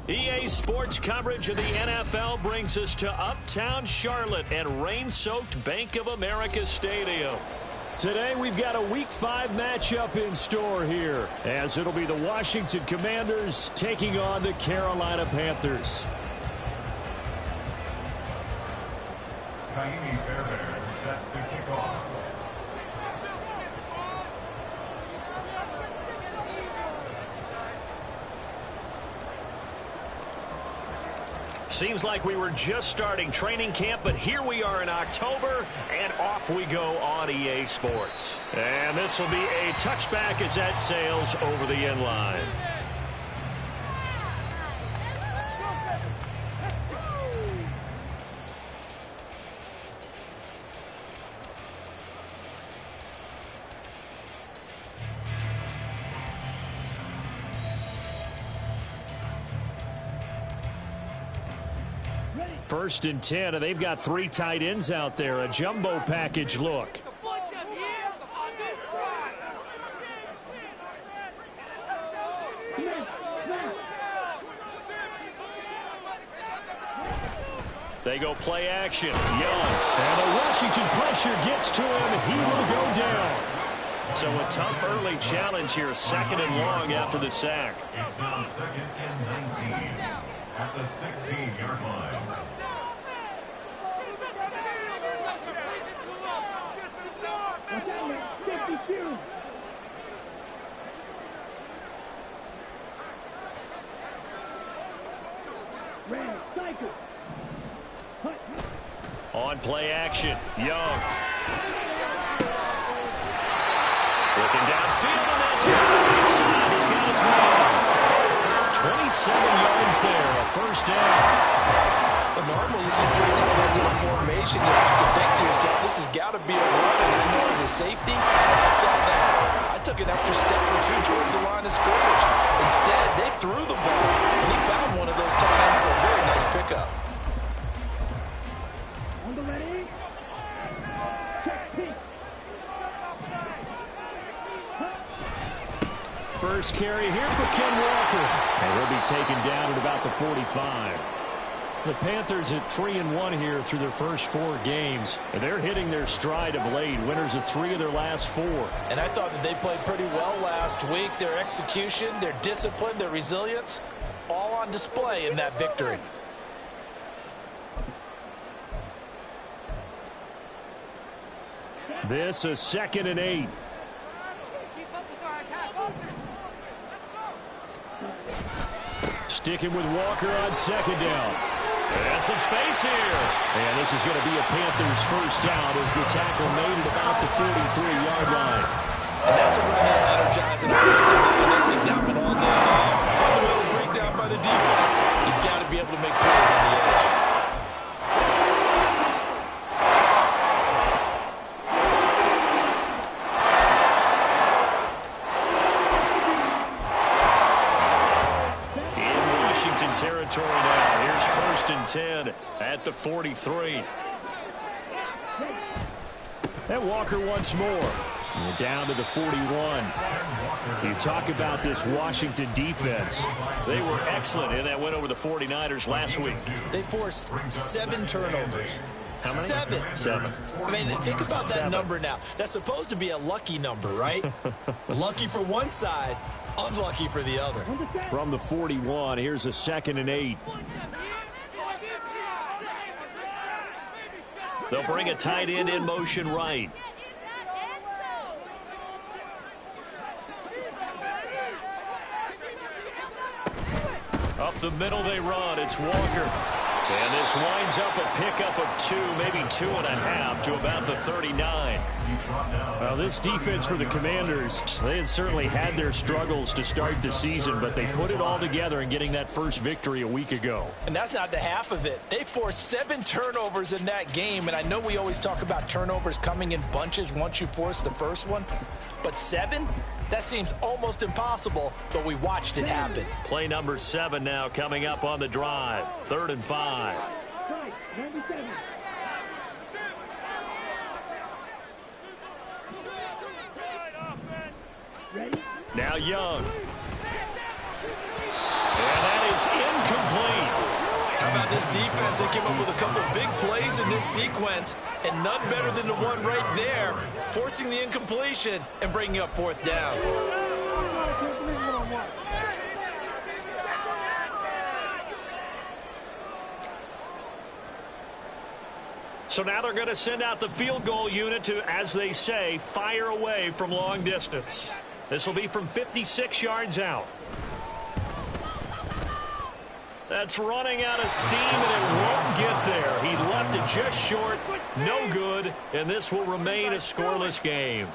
EA Sports coverage of the NFL brings us to Uptown Charlotte and rain-soaked Bank of America Stadium. Today we've got a Week 5 matchup in store here, as it'll be the Washington Commanders taking on the Carolina Panthers. Set to kick off. Seems like we were just starting training camp, but here we are in October, and off we go on EA Sports. And this will be a touchback as that sails over the end line. First and 10, and they've got 3 tight ends out there. A jumbo package look. They go play action. Young. And the Washington pressure gets to him. He will go down. So a tough early challenge here. 2nd and long after the sack. It's now 2nd and 19 at the 16-yard line. On play action, Young. Looking downfield, and that's right side. He's got his man. 27 yards there, a first down. But normally you see 3 tight ends in a formation, you have to think to yourself, this has got to be a run, and I know as a safety, I saw that. I took an extra step or 2 towards the line of scrimmage. Instead, they threw the ball, and he found one of those tight ends for a very nice pickup. First carry here for Ken Walker. And he'll be taken down at about the 45. The Panthers at 3-1 here through their first 4 games. And they're hitting their stride of late. Winners of 3 of their last 4. And I thought that they played pretty well last week. Their execution, their discipline, their resilience, all on display in that victory. This is 2nd and 8. Sticking with Walker on 2nd down. And some space here. And this is going to be a Panthers first down as the tackle made at about the 43-yard line. And that's a run that'll energize an offensive line. They'll take that one all day long. Fundamental breakdown by the defense. You've got to be able to make plays on the edge. Territory now. Here's 1st and 10 at the 43. And Walker once more. And down to the 41. You talk about this Washington defense. They were excellent in that win over the 49ers last week. They forced 7 turnovers. How many? 7. I mean, think about that number now. That's supposed to be a lucky number, right? Lucky for one side, unlucky for the other. From the 41, here's a 2nd and 8. They'll bring a tight end in motion right. Up the middle they run. It's Walker. And this winds up a pickup of 2, maybe 2.5 to about the 39. Well, this defense for the Commanders, they had certainly had their struggles to start the season, but they put it all together in getting that first victory a week ago. And that's not the half of it. They forced 7 turnovers in that game, and I know we always talk about turnovers coming in bunches once you force the first one, but 7? That seems almost impossible, but we watched it happen. Play number 7 now coming up on the drive. 3rd and 5. Now Young. And that is incomplete. How about this defense? They came up with a couple big plays in this sequence, and none better than the one right there, forcing the incompletion and bringing up fourth down. So now they're going to send out the field goal unit to, as they say, fire away from long distance. This will be from 56 yards out. That's running out of steam, and it won't get there. He left it just short, no good, and this will remain a scoreless game.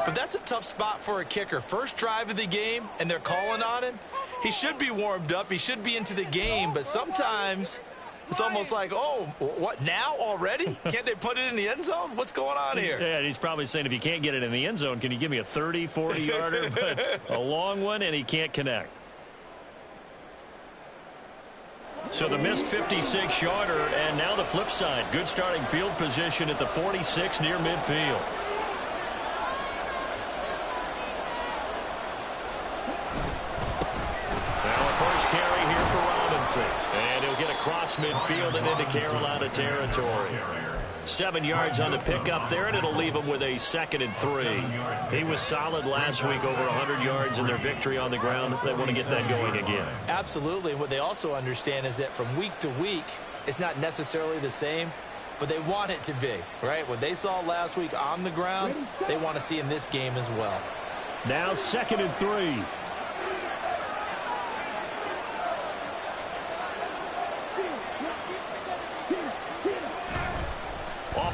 But that's a tough spot for a kicker. First drive of the game, and they're calling on him. He should be warmed up. He should be into the game. But sometimes it's almost like, oh, what, now already? Can't they put it in the end zone? What's going on here? Yeah, he's probably saying, if you can't get it in the end zone, can you give me a 30, 40-yarder? But a long one, and he can't connect. So the missed 56-yarder, and now the flip side. Good starting field position at the 46 near midfield. Carry here for Robinson. And he'll get across midfield and into Carolina territory. 7 yards on the pickup there, and it'll leave him with a 2nd and 3. He was solid last week, over 100 yards in their victory on the ground. They want to get that going again. Absolutely. What they also understand is that from week to week, it's not necessarily the same, but they want it to be, right? What they saw last week on the ground, they want to see in this game as well. Now 2nd and 3.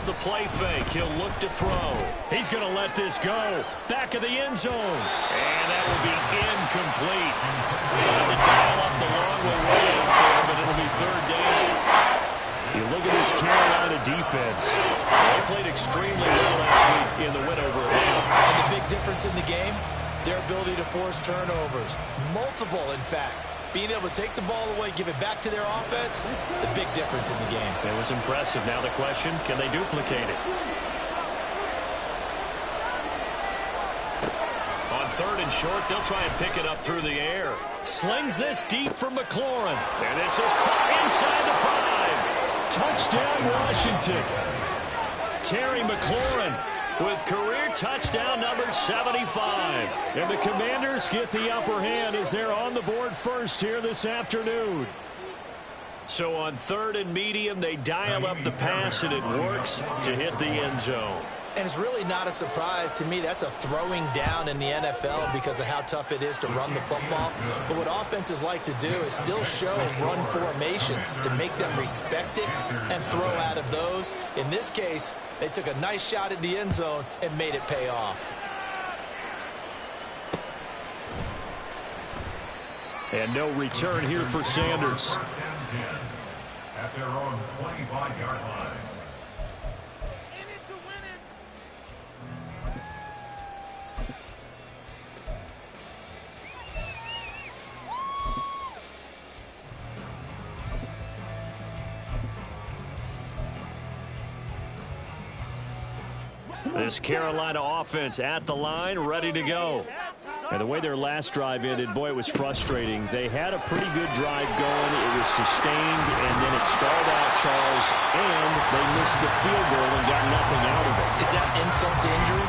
The play fake. He'll look to throw. He's going to let this go. Back of the end zone. And that will be incomplete. Trying to dial up the long way up there, but it'll be 3rd down. You look at this Carolina defense. They played extremely well last week in the win over Atlanta. And the big difference in the game, their ability to force turnovers. Multiple, in fact. Being able to take the ball away, give it back to their offense, the big difference in the game. It was impressive. Now the question, can they duplicate it? On 3rd and short, they'll try and pick it up through the air. Slings this deep for McLaurin. And this is caught inside the 5. Touchdown, Washington. Terry McLaurin with career touchdown number 75. And the Commanders get the upper hand as they're on the board first here this afternoon. So on 3rd and medium, they dial up the pass, and it works to hit the end zone. And it's really not a surprise to me. That's a throwing down in the NFL because of how tough it is to run the football. But what offenses like to do is still show run formations to make them respect it and throw out of those. In this case, they took a nice shot at the end zone and made it pay off. And no return here for Sanders. First and 10 at their own 25-yard line. This Carolina offense at the line, ready to go. And the way their last drive ended, boy, it was frustrating. They had a pretty good drive going. It was sustained, and then it stalled out, Charles, and they missed the field goal and got nothing out of it. Is that insult to injury?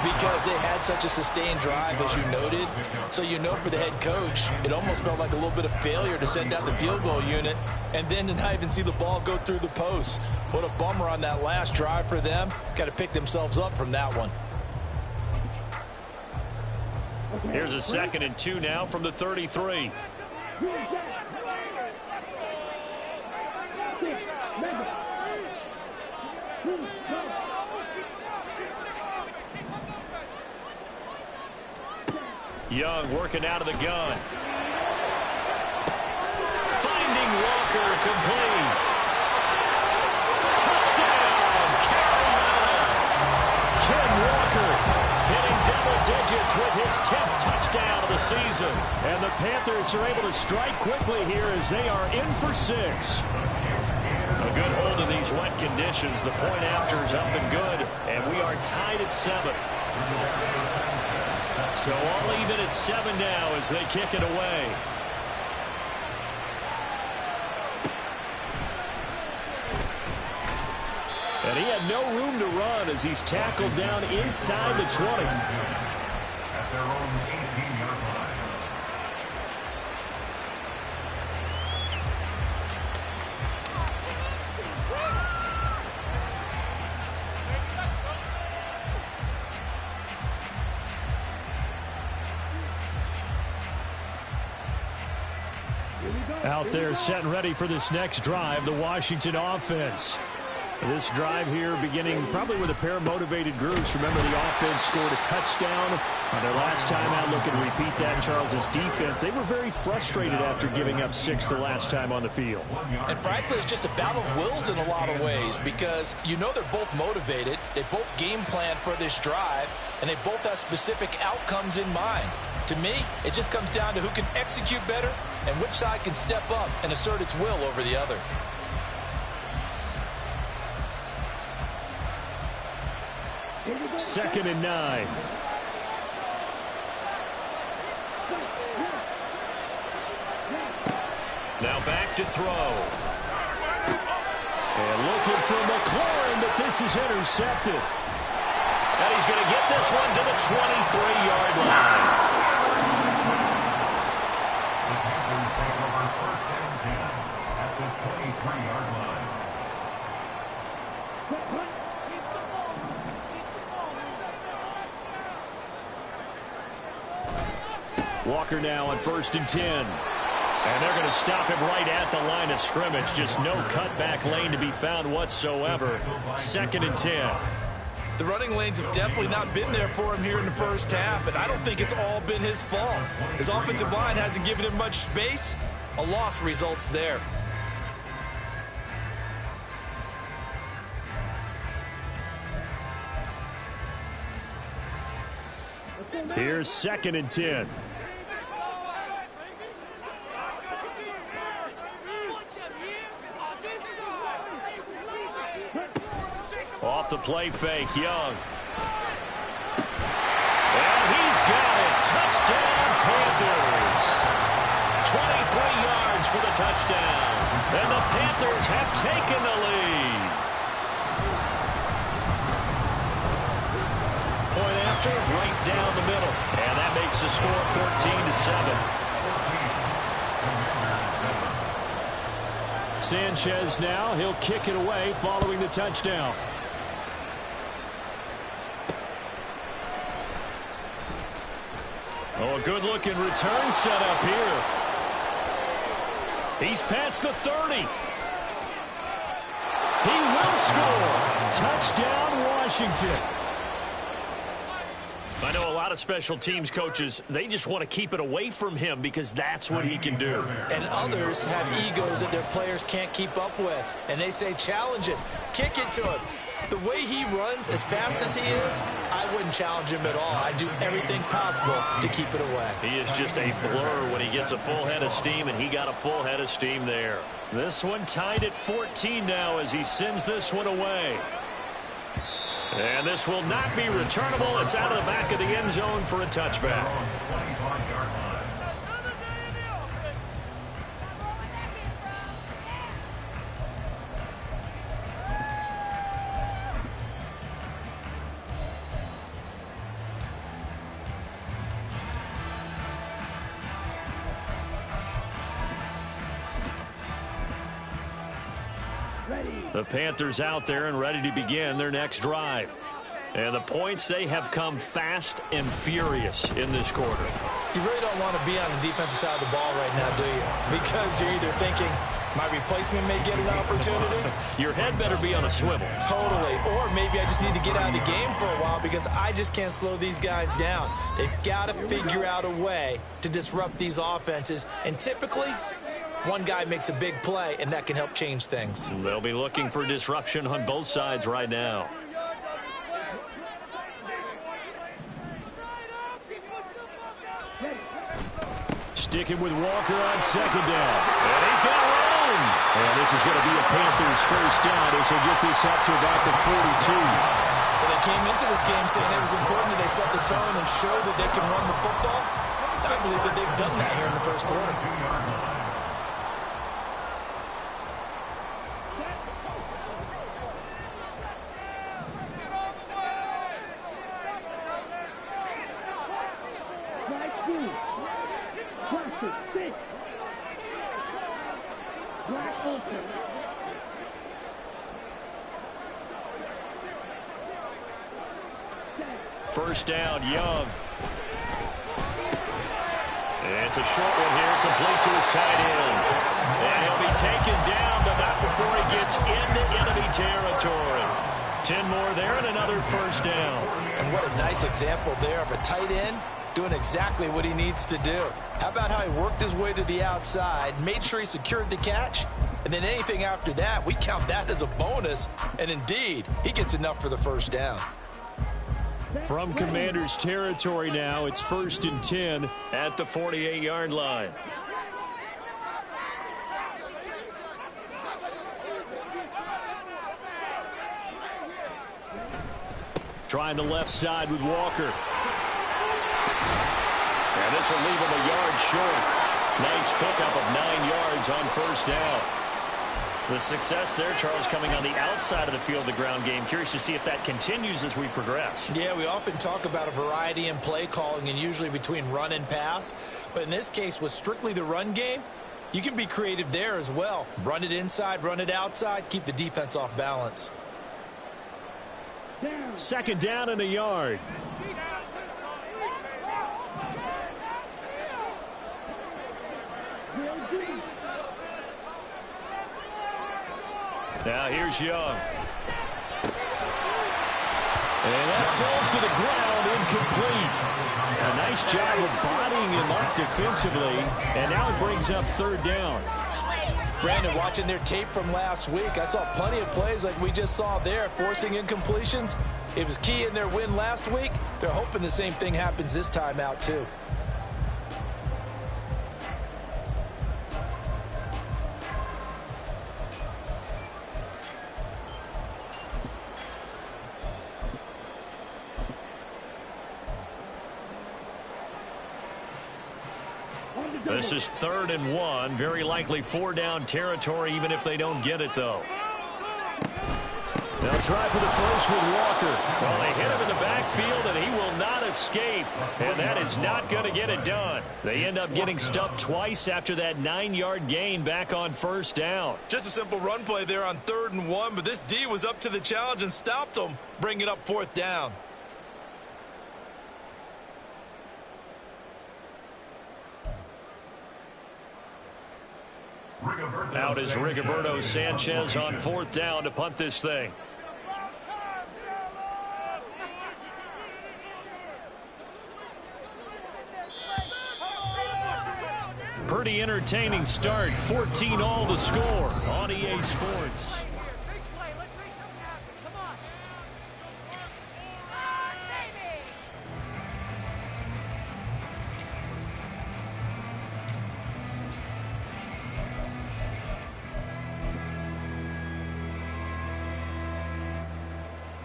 Because they had such a sustained drive, as you noted. So you know for the head coach, it almost felt like a little bit of failure to send out the field goal unit and then to not even see the ball go through the post. What a bummer on that last drive for them. Got to pick themselves up from that one. Here's a 2nd and 2 now from the 33. Young working out of the gun. Finding Walker, complete. Touchdown, Carolina. Ken Walker hitting double digits with his 10th touchdown of the season. And the Panthers are able to strike quickly here as they are in for 6. A good hold in these wet conditions. The point after is up and good, and we are tied at 7. So all even at 7 now as they kick it away. And he had no room to run as he's tackled down inside the 20. At their own 18-yard line. Out there set and ready for this next drive, the Washington offense. This drive here beginning probably with a pair of motivated groups. Remember, the offense scored a touchdown on their last time out. Look and repeat that. Charles's defense, they were very frustrated after giving up 6 the last time on the field. And frankly, it's just a battle of wills in a lot of ways because you know they're both motivated. They both game plan for this drive, and they both have specific outcomes in mind. To me, it just comes down to who can execute better and which side can step up and assert its will over the other. Second and 9. Now back to throw. And looking for McLaurin, but this is intercepted. And he's going to get this one to the 23-yard line. The Panthers take over first and 10 at the 23-yard line. Walker now on first and 10. And they're going to stop him right at the line of scrimmage. Just no cutback lane to be found whatsoever. 2nd and 10. The running lanes have definitely not been there for him here in the first half, and I don't think it's all been his fault. His offensive line hasn't given him much space. A loss results there. Here's 2nd and 10. Off the play fake, Young. And he's got it. Touchdown, Panthers. 23 yards for the touchdown. And the Panthers have taken the lead. Point after, right down the middle. And that makes the score 14-7. Sanchez now, he'll kick it away following the touchdown. Oh, a good-looking return set up here. He's past the 30. He will score. Touchdown, Washington. I know a lot of special teams coaches, they just want to keep it away from him because that's what he can do. And others have egos that their players can't keep up with. And they say, challenge him, kick it to him. The way he runs as fast as he is, I wouldn't challenge him at all. I'd do everything possible to keep it away. He is just a blur when he gets a full head of steam, and he got a full head of steam there. This one tied at 14 now as he sends this one away. And this will not be returnable. It's out of the back of the end zone for a touchback. The Panthers out there and ready to begin their next drive. And the points, they have come fast and furious in this quarter. You really don't want to be on the defensive side of the ball right now, do you? Because you're either thinking, my replacement may get an opportunity. Your head better be on a swivel. Totally. Or maybe I just need to get out of the game for a while because I just can't slow these guys down. They've got to figure out a way to disrupt these offenses. And typically, one guy makes a big play, and that can help change things. They'll be looking for disruption on both sides right now. Sticking with Walker on second down. And he's got room. And this is going to be a Panthers first down as he'll get this up to about the 42. Well, they came into this game saying it was important that they set the tone and show that they can run the football. I believe that they've done that here in the first quarter. First down, Young. It's a short one here, complete to his tight end. And he'll be taken down, but not before he gets into enemy territory. 10 more there and another first down. And what a nice example there of a tight end doing exactly what he needs to do. How about how he worked his way to the outside, made sure he secured the catch, and then anything after that, we count that as a bonus. And indeed, he gets enough for the first down. From Commander's territory now, it's 1st and 10 at the 48-yard line. Trying the left side with Walker. And this will leave him a yard short. Nice pickup of 9 yards on first down. The success there, Charles, coming on the outside of the field, the ground game. Curious to see if that continues as we progress. Yeah, we often talk about a variety in play calling and usually between run and pass. But in this case, with strictly the run game, you can be creative there as well. Run it inside, run it outside, keep the defense off balance. Second down and a yard. Now here's Young. And that falls to the ground, incomplete. A nice job of bodying him up defensively. And now it brings up third down. Brandon, watching their tape from last week, I saw plenty of plays like we just saw there, forcing incompletions. It was key in their win last week. They're hoping the same thing happens this time out, too. This is 3rd and 1. Very likely 4-down territory, even if they don't get it, though. They'll try for the first with Walker. Well, they hit him in the backfield, and he will not escape. And that is not going to get it done. They end up getting stuffed twice after that 9-yard gain back on first down. Just a simple run play there on 3rd and 1, but this D was up to the challenge and stopped them, bringing up 4th down. Out is Rigoberto Sanchez on 4th down to punt this thing. Pretty entertaining start. 14-all the score on EA Sports.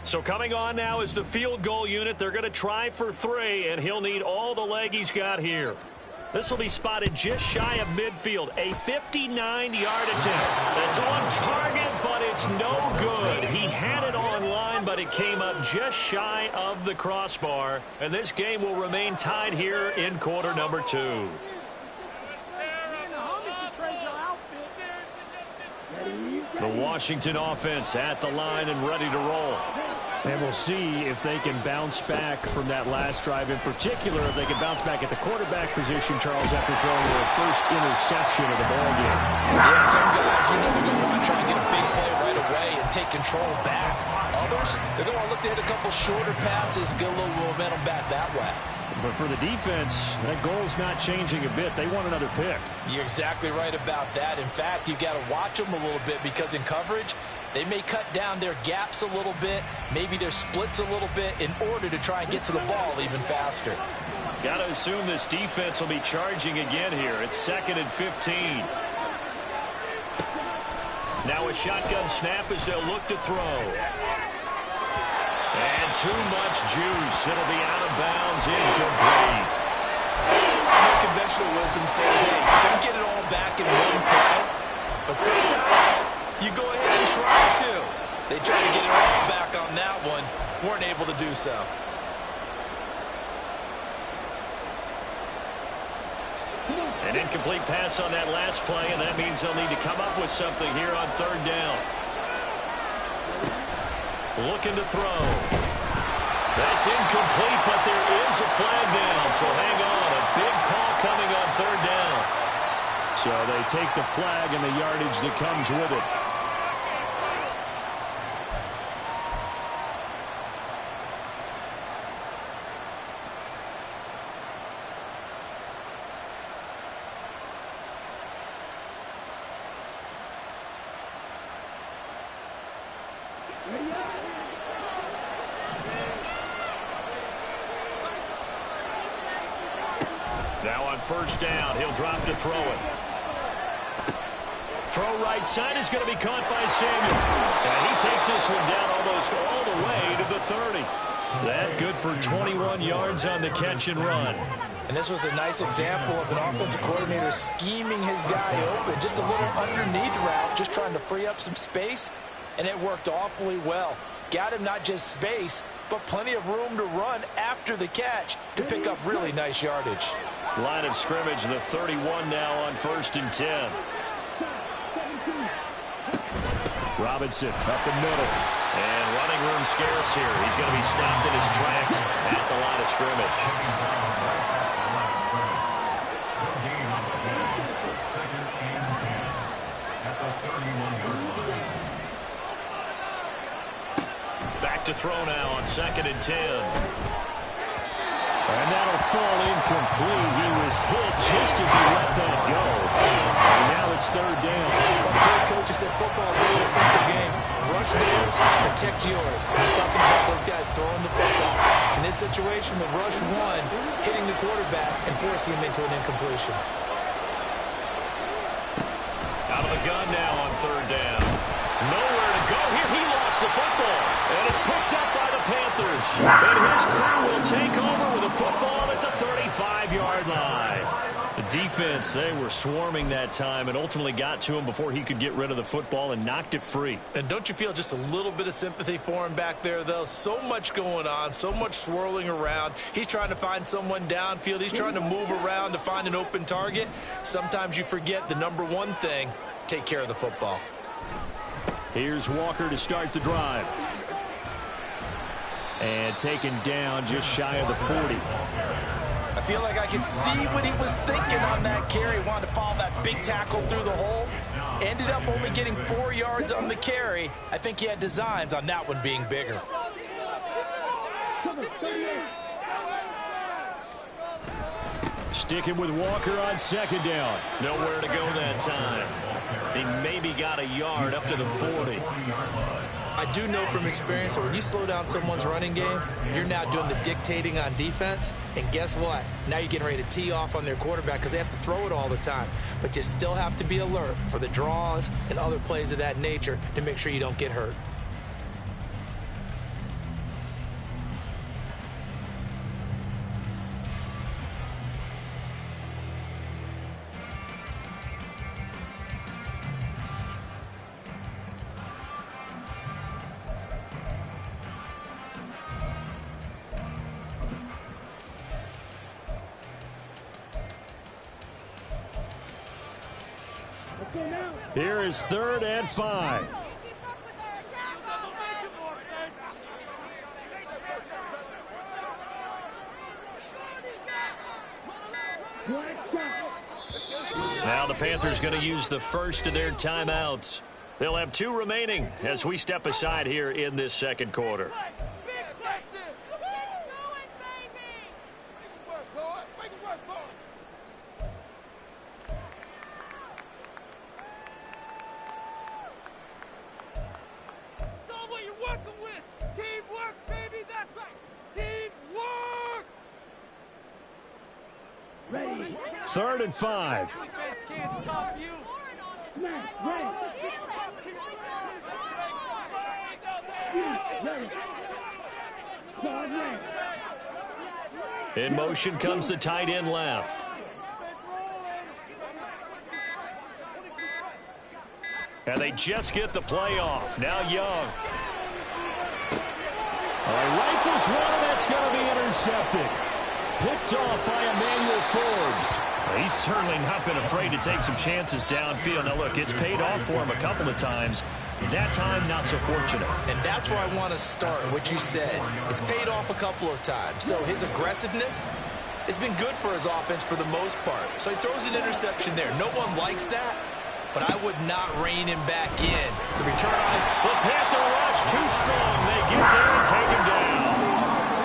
So coming on now is the field goal unit. They're going to try for 3, and he'll need all the leg he's got here. This will be spotted just shy of midfield. A 59-yard attempt. That's on target, but it's no good. He had it on line, but it came up just shy of the crossbar. And this game will remain tied here in quarter number 2. The Washington offense at the line and ready to roll. And we'll see if they can bounce back from that last drive. In particular, if they can bounce back at the quarterback position, Charles, after throwing their first interception of the ballgame. Yeah, some guys, they're going to want to try and get a big play right away and take control back. Others, they're going to look to hit a couple shorter passes, get a little momentum back that way. But for the defense, that goal's not changing a bit. They want another pick. You're exactly right about that. In fact, you've got to watch them a little bit because in coverage, they may cut down their gaps a little bit, maybe their splits a little bit in order to try and get to the ball even faster. Got to assume this defense will be charging again here. It's 2nd and 15. Now a shotgun snap as they'll look to throw. And too much juice. It'll be out of bounds, incomplete. Conventional wisdom says, hey, don't get it all back in one play. But sometimes you go ahead and try to. They tried to get it all back on that one. Weren't able to do so. An incomplete pass on that last play, and that means they'll need to come up with something here on 3rd down. Looking to throw. That's incomplete, but there is a flag down, so hang on. A big call coming on 3rd down. So they take the flag and the yardage that comes with it. Now on 1st down, he'll drop to throw it. Throw right side is going to be caught by Samuel. And he takes this one down almost all the way to the 30. That good for 21 yards on the catch and run. And this was a nice example of an offensive coordinator scheming his guy open. Just a little underneath route, just trying to free up some space. And it worked awfully well. Got him not just space, but plenty of room to run after the catch to pick up really nice yardage. Line of scrimmage, the 31 now on 1st and 10. Robinson up the middle. And running room scarce here. He's going to be stopped in his tracks at the line of scrimmage. Back to throw now on 2nd and 10. And that'll fall incomplete. He was hit just as he let that go. And now it's 3rd down. The great coach said football is a really simple game. Rush theirs, protect yours. And he's talking about those guys throwing the football. In this situation, the rush one, hitting the quarterback and forcing him into an incompletion. Out of the gun now on 3rd down. Nowhere to go here. He lost the football. And it's picked up by the Panthers. And his crew will take over with a football at the 35-yard line. The defense, they were swarming that time and ultimately got to him before he could get rid of the football and knocked it free. And don't you feel just a little bit of sympathy for him back there, though? So much going on, so much swirling around. He's trying to find someone downfield. He's trying to move around to find an open target. Sometimes you forget the number one thing, take care of the football. Here's Walker to start the drive. And taken down just shy of the 40. I feel like I can see what he was thinking on that carry. Wanted to follow that big tackle through the hole. Ended up only getting 4 yards on the carry. I think he had designs on that one being bigger. Sticking with Walker on second down. Nowhere to go that time. He maybe got a yard up to the 40. I do know from experience that when you slow down someone's running game, you're now doing the dictating on defense. And guess what? Now you're getting ready to tee off on their quarterback because they have to throw it all the time. But you still have to be alert for the draws and other plays of that nature to make sure you don't get hurt. Here is 3rd and 5. Now the Panthers going to use the first of their timeouts. They'll have 2 remaining as we step aside here in this second quarter. Third and 5. In motion comes the tight end left. And they just get the play off. Now Young. Rifles one, and that's going to be intercepted. Picked off by Emmanuel Forbes. He's certainly not been afraid to take some chances downfield. Now, look, it's paid off for him a couple of times. That time, not so fortunate. And that's where I want to start, what you said. It's paid off a couple of times. So his aggressiveness has been good for his offense for the most part. So he throws an interception there. No one likes that, but I would not rein him back in. The return on the Panther rush too strong. They get there and take him down.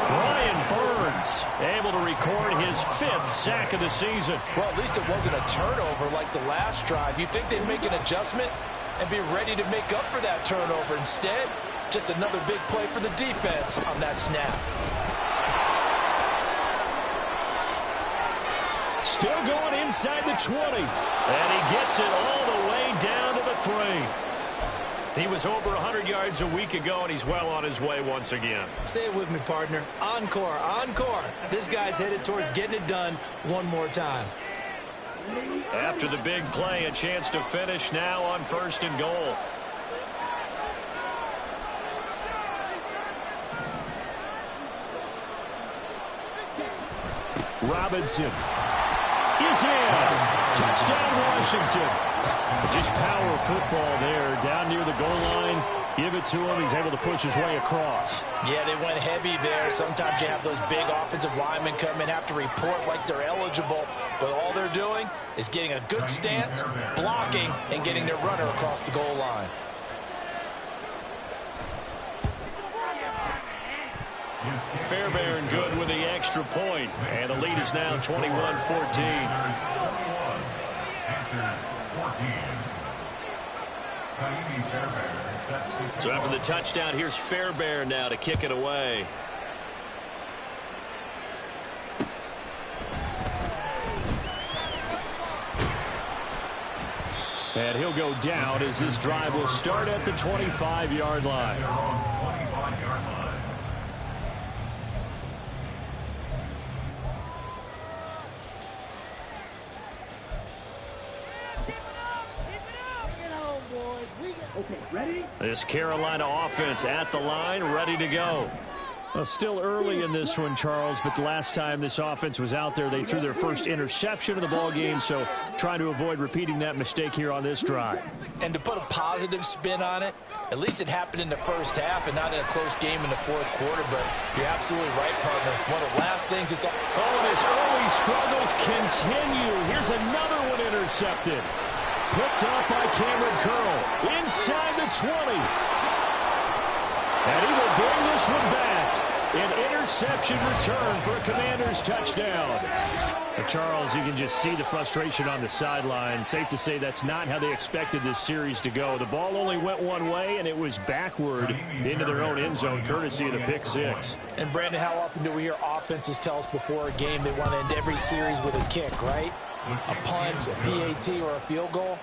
Brian Burns able to record his 5th sack of the season. Well, at least it wasn't a turnover like the last drive. You'd think they'd make an adjustment and be ready to make up for that turnover. Instead, just another big play for the defense on that snap. Still going inside the 20. And he gets it all the way down to the 3. He was over 100 yards a week ago, and he's well on his way once again. Say it with me, partner. Encore, encore. This guy's headed towards getting it done one more time. After the big play, a chance to finish now on 1st and goal. Robinson is in. Touchdown, Washington. Just power football there down near the goal line. Give it to him. He's able to push his way across. Yeah, they went heavy there. Sometimes you have those big offensive linemen come in, have to report like they're eligible. But all they're doing is getting a good stance, blocking, and getting their runner across the goal line. Fairbairn good with the extra point. And the lead is now 21-14. So after the touchdown, here's Fairbairn now to kick it away. And he'll go down as this drive will start at the 25-yard line. This Carolina offense at the line, ready to go. Well, still early in this one, Charles, but the last time this offense was out there, they threw their first interception of the ball game, so trying to avoid repeating that mistake here on this drive. And to put a positive spin on it, at least it happened in the first half and not in a close game in the 4th quarter, but you're absolutely right, partner. One of the last things it's... Oh, his early struggles continue. Here's another one intercepted. Picked off by Cameron Curl inside the 20. And he will bring this one back. An interception return for a Commanders touchdown. Charles, you can just see the frustration on the sideline. Safe to say that's not how they expected this series to go. The ball only went one way, and it was backward into their own end zone, courtesy of the pick six. And, Brandon, how often do we hear offenses tell us before a game they want to end every series with a kick, right? A punt, a PAT, or a field goal.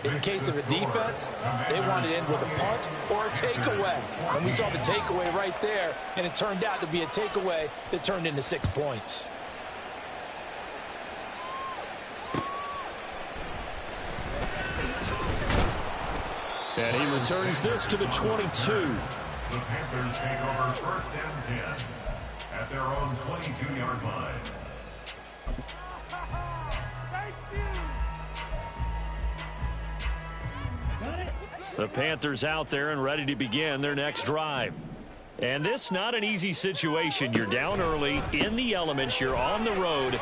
In the case of a defense, they want to end with a punt or a takeaway. And we saw the takeaway right there, and it turned out to be a takeaway that turned into 6 points. And he returns this to the 22. The Panthers take over 1st and 10 at their own 22-yard line. The Panthers out there and ready to begin their next drive. And this not an easy situation. You're down early, in the elements, you're on the road.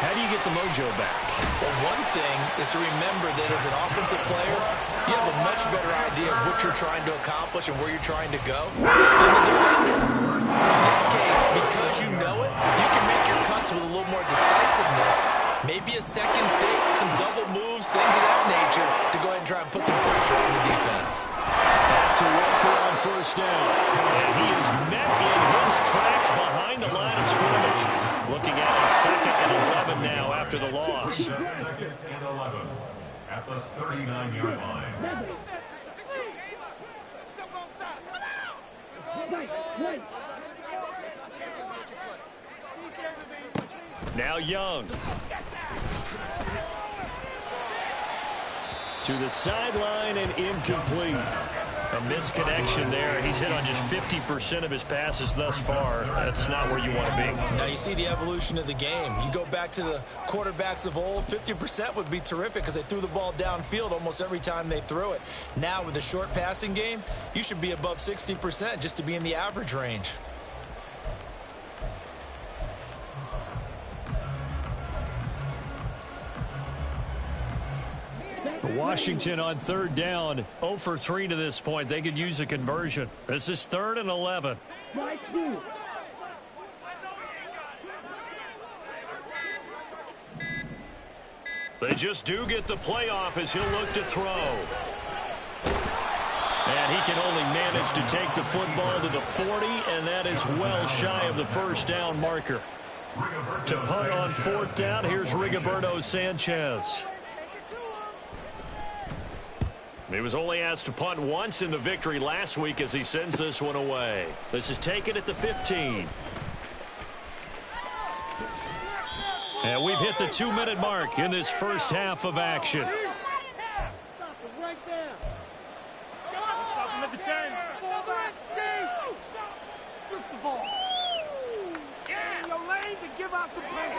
How do you get the mojo back? Well, one thing is to remember that as an offensive player, you have a much better idea of what you're trying to accomplish and where you're trying to go than the defender. So in this case, because you know it, you can make your cuts with a little more decisiveness. Maybe a second fake, some double moves, things of that nature to go ahead and try and put some pressure on the defense. Back to Walker on 1st down. And he is met in his tracks behind the line of scrimmage. Looking at it, 2nd and 11 now after the loss. 2nd and 11 at the 39-yard line. Now Young. To the sideline and incomplete. A misconnection there. He's hit on just 50% of his passes thus far. That's not where you want to be. Now you see the evolution of the game. You go back to the quarterbacks of old, 50% would be terrific because they threw the ball downfield almost every time they threw it. Now with the short passing game, you should be above 60% just to be in the average range. Washington on 3rd down, 0 for 3 to this point. They could use a conversion. This is 3rd and 11. They just do get the playoff as he'll look to throw. And he can only manage to take the football to the 40, and that is well shy of the 1st down marker. To punt on 4th down, here's Rigoberto Sanchez. He was only asked to punt once in the victory last week as he sends this one away. This is taken at the 15. And we've hit the 2-minute mark in this first half of action. Right there. Stop him at the 10. Strip the ball. Get in your lanes and give out some pain.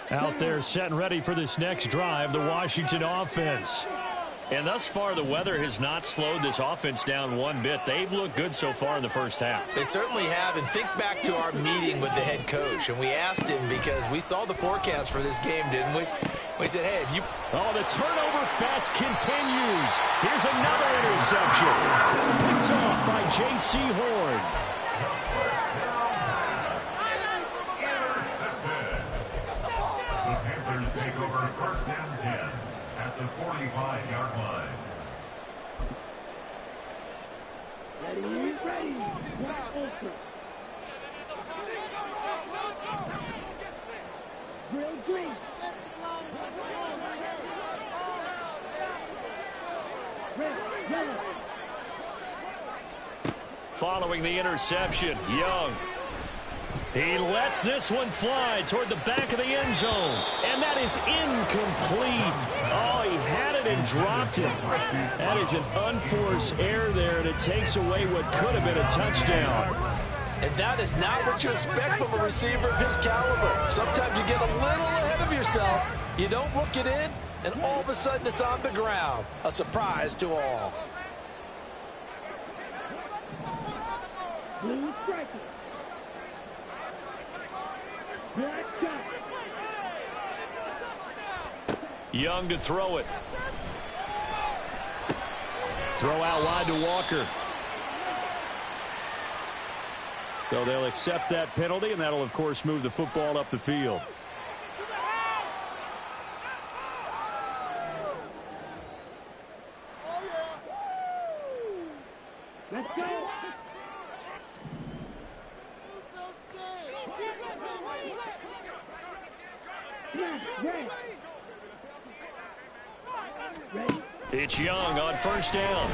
Out there set and ready for this next drive, the Washington offense. And thus far, the weather has not slowed this offense down one bit. They've looked good so far in the first half. They certainly have, and think back to our meeting with the head coach, and we asked him because we saw the forecast for this game, didn't we? We said, hey, if you... Oh, the turnover fest continues. Here's another interception. Picked off by J.C. Horn. The Panthers take over 1st and 10 at the 45-yard line. Ready. Drill green. Following the interception, Young. He lets this one fly toward the back of the end zone. And that is incomplete. Oh, he had it and dropped it. That is an unforced error there, and it takes away what could have been a touchdown. And that is not what you expect from a receiver of his caliber. Sometimes you get a little ahead of yourself. You don't look it in, and all of a sudden it's on the ground. A surprise to all. Blue striker. Black cat. Young to throw it. Throw out wide to Walker. So they'll accept that penalty, and that'll, of course, move the football up the field. Let's go. It's Young on first down.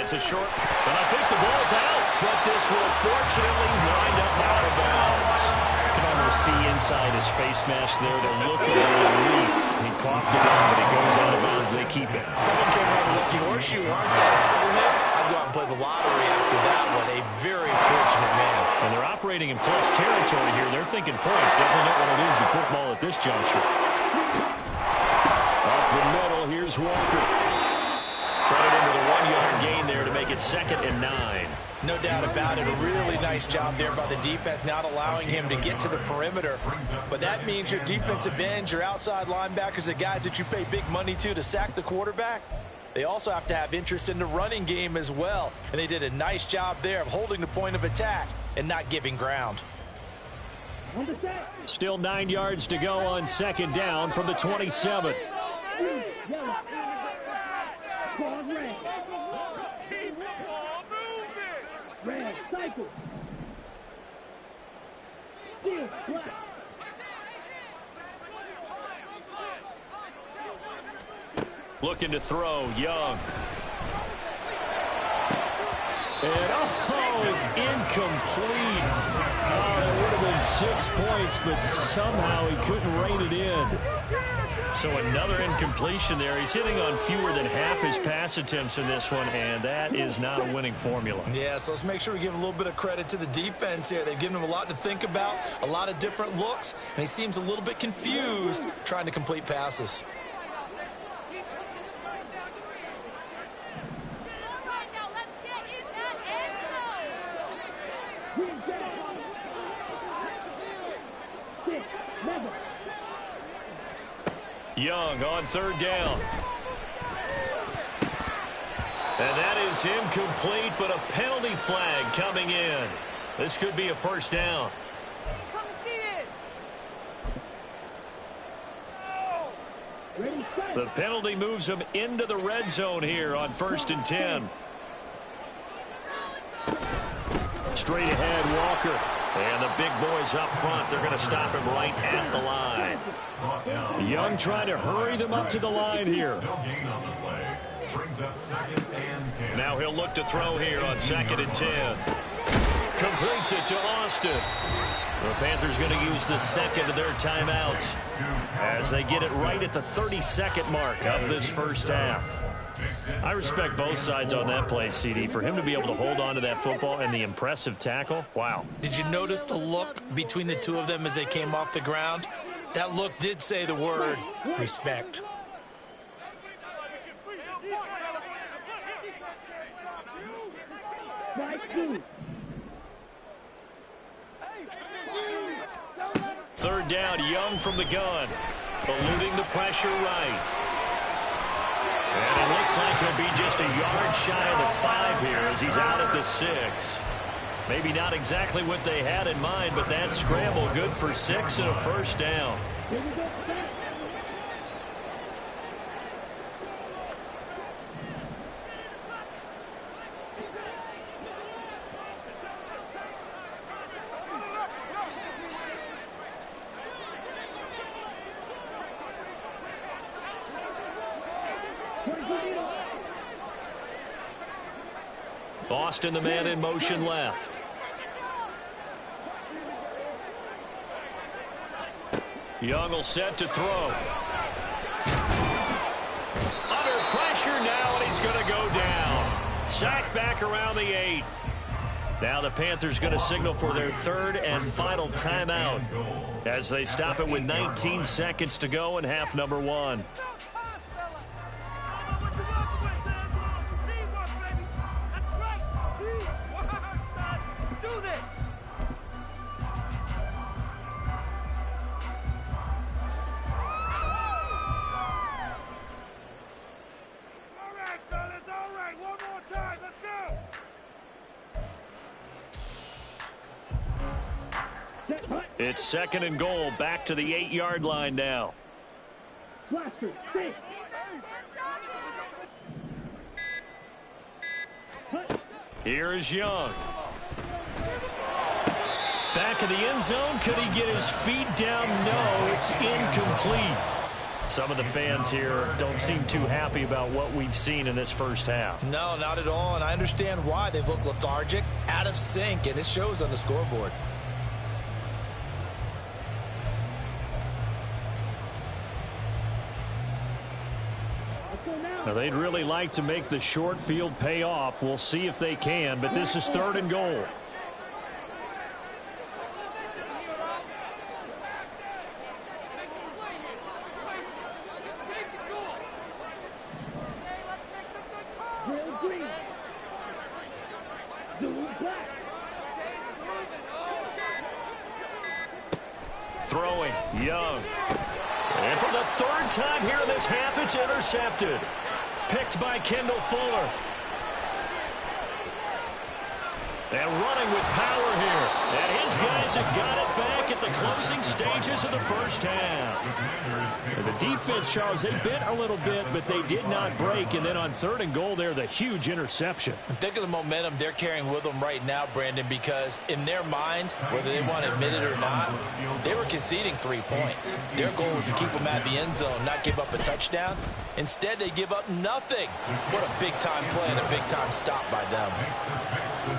It's a short, but I think the ball's out. But this will fortunately wind up out of bounds. You can almost see inside his face mask there the look of relief. He coughed it out, but it goes out of bounds. They keep it. Someone came out with a lucky horseshoe, aren't they? I'd go out and play the lottery after that one. A very fortunate man. And they're operating in plus territory here. They're thinking points. Definitely don't want to lose the football at this juncture. Up the middle, here's Walker. Credit into the 1-yard gain there to make it 2nd and 9. No doubt about it. A really nice job there by the defense, not allowing him to get to the perimeter. But that means your defensive ends, your outside linebackers, the guys that you pay big money to sack the quarterback, they also have to have interest in the running game as well. And they did a nice job there of holding the point of attack and not giving ground. Still 9 yards to go on 2nd down from the 27. Red, cycle. Steal, black. Looking to throw, Young. And it's incomplete. Oh, it would have been 6 points, but somehow he couldn't rein it in. So another incompletion there. He's hitting on fewer than half his pass attempts in this one, and that is not a winning formula. Yeah, so let's make sure we give a little bit of credit to the defense here. They've given him a lot to think about, a lot of different looks, and he seems a little bit confused trying to complete passes. Young on 3rd down. And that is incomplete, but a penalty flag coming in. This could be a 1st down. Come see this. The penalty moves him into the red zone here on 1st and 10. Straight ahead, Walker. And the big boys up front, they're going to stop him right at the line. Young trying to hurry them up to the line here. Now he'll look to throw here on 2nd and 10. Completes it to Austin. The Panthers going to use the 2nd of their timeouts as they get it right at the 30-second mark of this first half. I respect both sides on that play, CD. For him to be able to hold on to that football and the impressive tackle, wow. Did you notice the look between the two of them as they came off the ground? That look did say the word respect. Third down, Young from the gun. Eluding the pressure right. And it looks like he'll be just a yard shy of the 5 here as he's out at the 6. Maybe not exactly what they had in mind, but that scramble good for 6 and a 1st down. Austin, the man in motion left. Young will set to throw. Under pressure now, and he's going to go down. Sacked back around the 8. Now the Panthers going to signal for their 3rd and final timeout as they stop it with 19 seconds to go in half number 1. It's 2nd and goal, back to the 8-yard line now. Here is Young. Back in the end zone. Could he get his feet down? No, it's incomplete. Some of the fans here don't seem too happy about what we've seen in this first half. No, not at all, and I understand why. They've looked lethargic, out of sync, and it shows on the scoreboard. Now, they'd really like to make the short field pay off. We'll see if they can, but this is 3rd and goal. Throwing, Young. And for the 3rd time here in this half, it's intercepted. Picked by Kendall Fuller. And running with power here. And his guys have got it back at the closing stages of the first half. And the defense, Charles, they bit a little bit, but they did not break. And then on 3rd and goal there, the huge interception. Think of the momentum they're carrying with them right now, Brandon, because in their mind, whether they want to admit it or not, they were conceding 3 points. Their goal was to keep them at the end zone, not give up a touchdown. Instead, they give up nothing. What a big-time play and a big-time stop by them.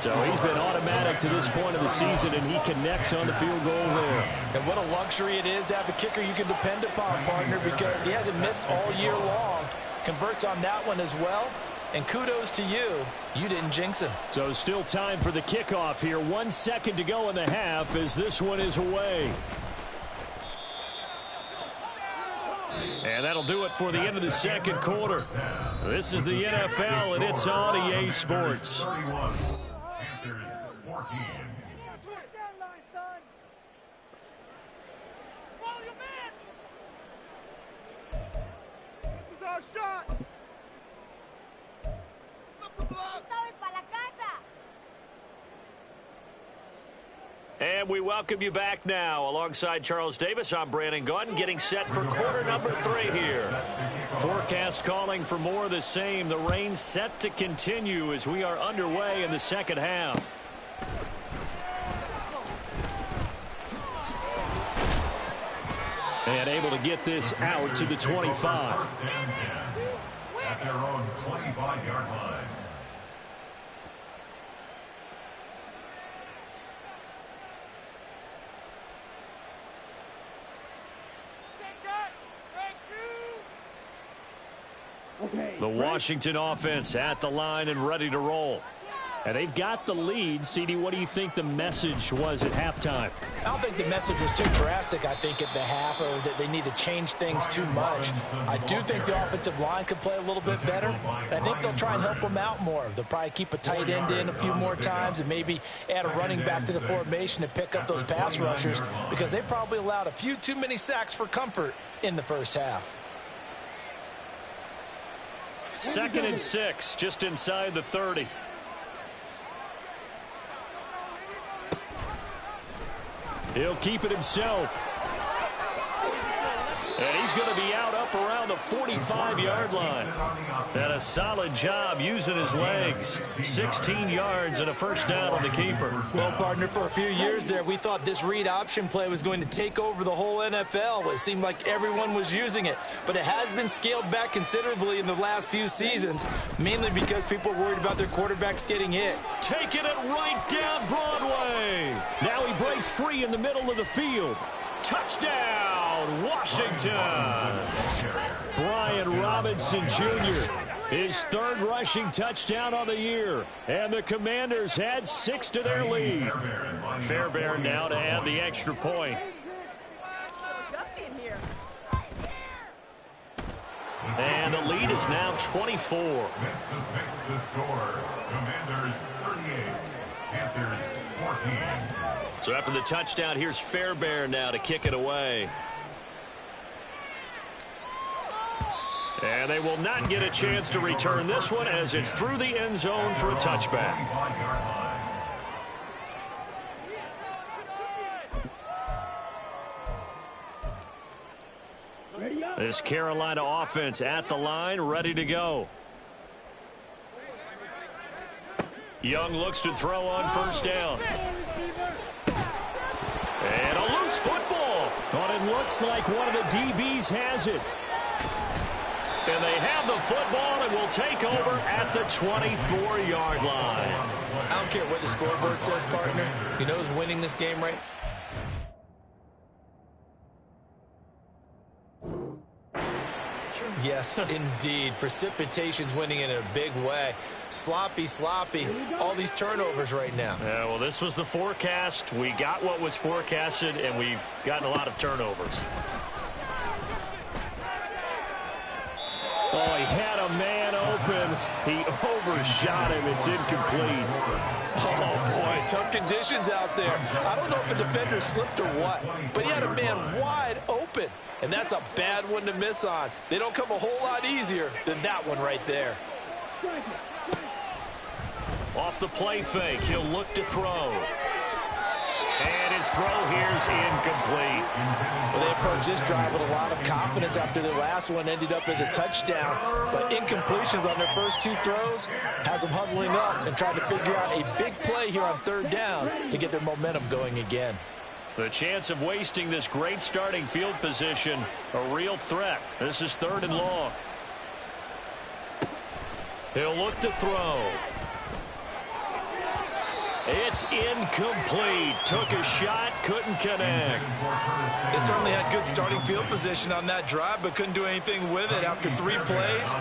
So he's been automatic to this point of the season, and he connects on the field goal there. And what a luxury it is to have a kicker you can depend upon, partner, because he hasn't missed all year long. Converts on that one as well. And kudos to you. You didn't jinx him. So still time for the kickoff here. 1 second to go in the half as this one is away. And that'll do it for the end of the 2nd quarter. This is the NFL, and it's on EA Sports. Panthers 14. This is our shot. Look for blood. And we welcome you back now. Alongside Charles Davis, I'm Brandon Gunn, getting set for quarter number 3 here. Forecast calling for more of the same. The rain set to continue as we are underway in the 2nd half. And able to get this out to the 25. At their own 25-yard line. The Washington offense at the line and ready to roll. And they've got the lead. CD, what do you think the message was at halftime? I don't think the message was too drastic, I think, at the half, or that they need to change things too much. I do think the offensive line could play a little bit better. And I think they'll try and help them out more. They'll probably keep a tight end in a few more times and maybe add a running back to the formation to pick up those pass rushers, because they probably allowed a few too many sacks for comfort in the first half. 2nd and 6, just inside the 30. He'll keep it himself. And he's going to be out up around the 45-yard line. And a solid job using his legs. 16 yards and a first down on the keeper. Well, partner, for a few years there, we thought this read option play was going to take over the whole NFL. It seemed like everyone was using it. But it has been scaled back considerably in the last few seasons, mainly because people are worried about their quarterbacks getting hit. Taking it right down Broadway. Now he breaks free in the middle of the field. Touchdown, Washington. Brian Robinson Jr., his 3rd rushing touchdown on the year. And the Commanders had 6 to their lead. Fairbairn now to add the extra point. And the lead is now 24. Makes the score. Commanders 38. Panthers 14. So after the touchdown, here's Fairbairn now to kick it away. And they will not get a chance to return this one as it's through the end zone for a touchback. This Carolina offense at the line, ready to go. Young looks to throw on first down. And a loose football. But it looks like one of the DBs has it. And they have the football and will take over at the 24-yard line. I don't care what the scoreboard says, partner. You know who's winning this game right? Yes, indeed. Precipitation's winning in a big way. Sloppy. All these turnovers right now. Yeah, well, this was the forecast. We got what was forecasted, and we've gotten a lot of turnovers. Oh, he had a man open. He overshot him. It's incomplete. Oh, boy, tough conditions out there. I don't know if the defender slipped or what, but he had a man wide open, and that's a bad one to miss on. They don't come a whole lot easier than that one right there. Off the play fake, he'll look to throw. And his throw here is incomplete. Well, they approached this drive with a lot of confidence after their last one ended up as a touchdown. But incompletions on their first two throws has them huddling up and trying to figure out a big play here on third down to get their momentum going again. The chance of wasting this great starting field position, a real threat. This is 3rd and long. He'll look to throw. It's incomplete. Took a shot, couldn't connect. They certainly had good starting field position on that drive, but couldn't do anything with it after 3 plays.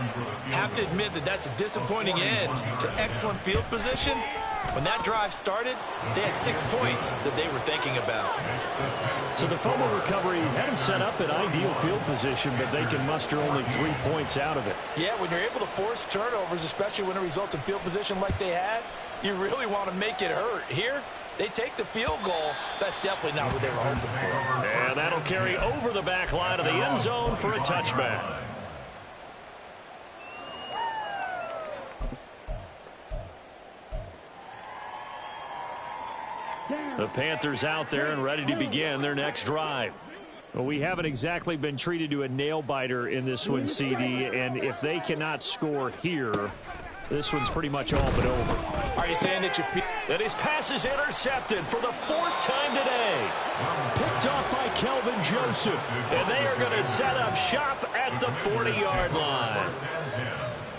Have to admit that that's a disappointing end to excellent field position. When that drive started, they had 6 points that they were thinking about. So the fumble recovery had them set up an ideal field position, but they can muster only 3 points out of it. Yeah, when you're able to force turnovers, especially when it results in field position like they had, you really want to make it hurt. Here, they take the field goal. That's definitely not what they were hoping for. And that'll carry over the back line of the end zone for a touchback. The Panthers out there and ready to begin their next drive. Well, we haven't exactly been treated to a nail-biter in this one, CD, and if they cannot score here, this one's pretty much all but over. Are you saying that that his pass is intercepted for the 4th time today? Picked off by Kelvin Joseph, and they are going to set up shop at the 40-yard line.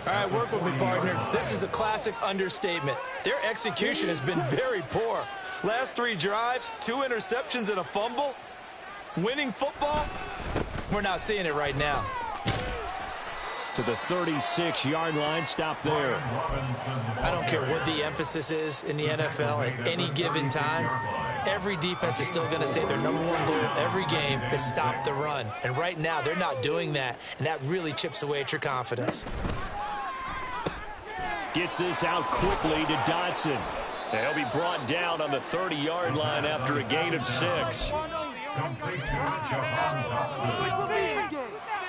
All right, work with me, partner. This is a classic understatement. Their execution has been very poor. Last 3 drives, 2 interceptions and a fumble. Winning football? We're not seeing it right now. To the 36-yard line, stop there. I don't care what the emphasis is in the NFL at any given time. Every defense is still going to say their #1 goal every game is stop the run. And right now, they're not doing that, and that really chips away at your confidence. Gets this out quickly to Dotson. He'll be brought down on the 30-yard line after a gain of 6. Complete to Jahan Dotson.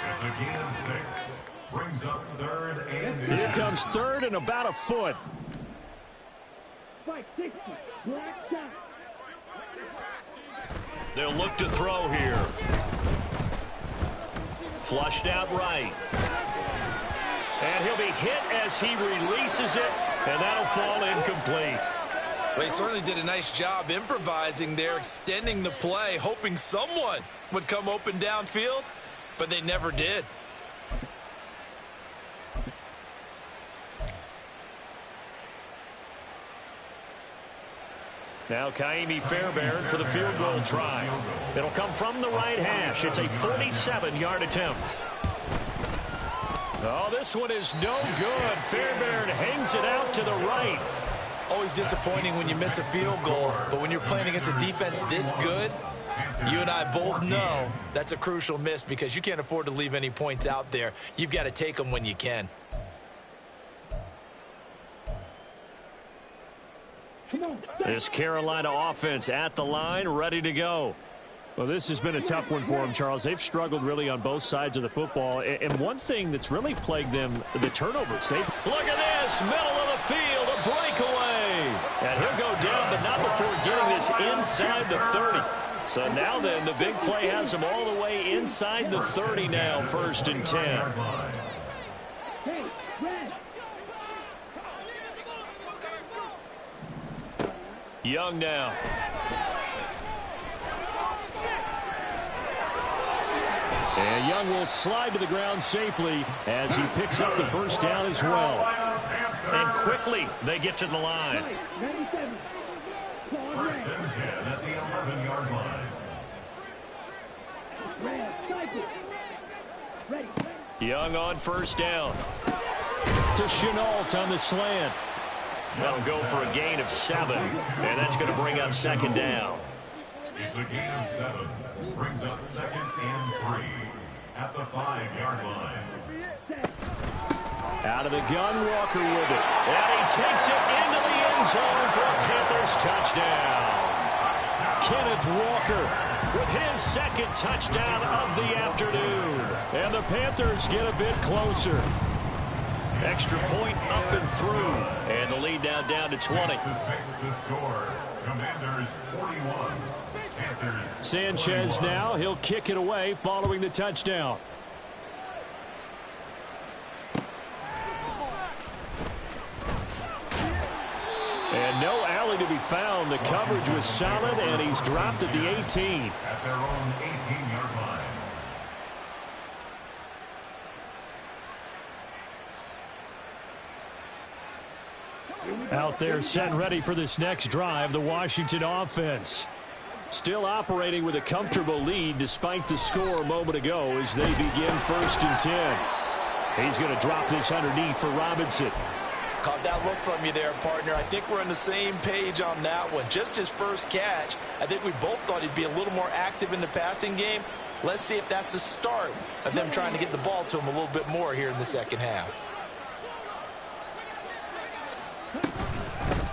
It's a gain of 6. Brings up 3rd and Here comes 3rd and about a foot. They'll look to throw here. Flushed out right. And he'll be hit as he releases it, and that'll fall incomplete. Well, he certainly did a nice job improvising there, extending the play, hoping someone would come open downfield, but they never did. Now Kaimi Fairbairn for the field goal try. It'll come from the right hash. It's a 47-yard attempt. Oh, this one is no good. Fairbairn hangs it out to the right. Always disappointing when you miss a field goal, but when you're playing against a defense this good, you and I both know that's a crucial miss because you can't afford to leave any points out there. You've got to take them when you can. This Carolina offense at the line, ready to go. Well, this has been a tough one for them, Charles. They've struggled really on both sides of the football. And one thing that's really plagued them, the turnovers. Look at this, middle of the field, a breakaway. And he'll go down, but not before getting this inside the 30. So now then, the big play has them all the way inside the 30 now, 1st and 10. Young now. And Young will slide to the ground safely as he picks up the 1st down as well. And quickly, they get to the line. 1st and 10 at the 11-yard line. Young on 1st down. To Chenault on the slant. That'll go for a gain of 7. And that's going to bring up 2nd down. It's a gain of 7. Brings up 2nd and 3 at the 5-yard line. Out of the gun, Walker with it. And he takes it into the end zone for a Panthers touchdown. Kenneth Walker with his 2nd touchdown of the afternoon. And the Panthers get a bit closer. Extra point up and through. And the lead now down to 20. Makes the score. Commanders 41. Panthers. Sanchez now. He'll kick it away following the touchdown. And no alley to be found. The coverage was solid, and he's dropped at the 18. At their own 18-yard line. Out there set ready for this next drive, the Washington offense. Still operating with a comfortable lead despite the score a moment ago as they begin 1st and 10. He's going to drop this underneath for Robinson. Caught that look from you there, partner. I think we're on the same page on that one. Just his 1st catch. I think we both thought he'd be a little more active in the passing game. Let's see if that's the start of them trying to get the ball to him a little bit more here in the 2nd half.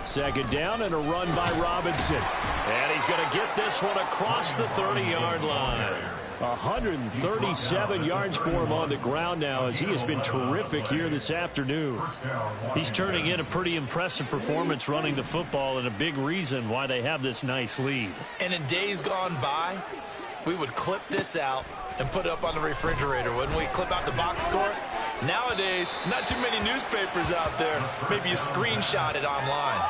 2nd down and a run by Robinson. And he's going to get this one across the 30-yard line. 137 yards for him on the ground now as he has been terrific here this afternoon. He's turning in a pretty impressive performance running the football and a big reason why they have this nice lead. And in days gone by, we would clip this out and put it up on the refrigerator, wouldn't we? Clip out the box score. Nowadays, not too many newspapers out there. Maybe you screenshot it online.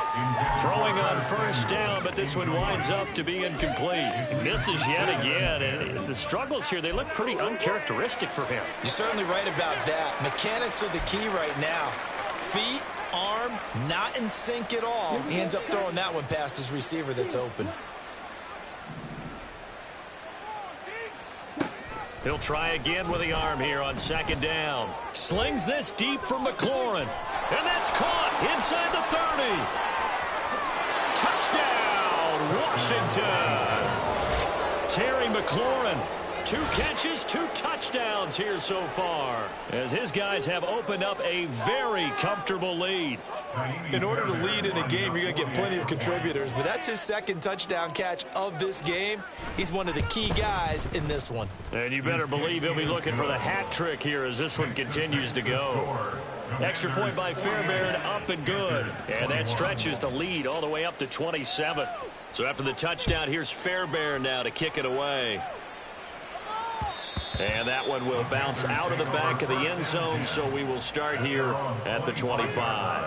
Throwing on 1st down, but this one winds up to be incomplete. Misses yet again, and the struggles here, they look pretty uncharacteristic for him. You're certainly right about that. Mechanics are the key right now. Feet, arm, not in sync at all. He ends up throwing that one past his receiver that's open. He'll try again with the arm here on 2nd down. Slings this deep from McLaurin. And that's caught inside the 30. Touchdown, Washington. Terry McLaurin. 2 catches, 2 touchdowns here so far, as his guys have opened up a very comfortable lead. In order to lead in a game, you're going to get plenty of contributors, but that's his 2nd touchdown catch of this game. He's one of the key guys in this one. And you better believe he'll be looking for the hat trick here as this one continues to go. Extra point by Fairbairn, up and good. And that stretches the lead all the way up to 27. So after the touchdown, here's Fairbairn now to kick it away. And that one will bounce out of the back of the end zone, so we will start here at the 25.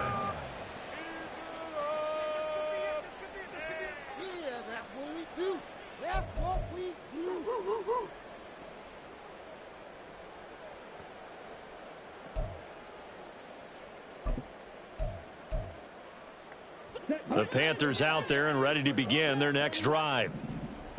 Yeah, that's what we do. That's what we do. The Panthers out there and ready to begin their next drive.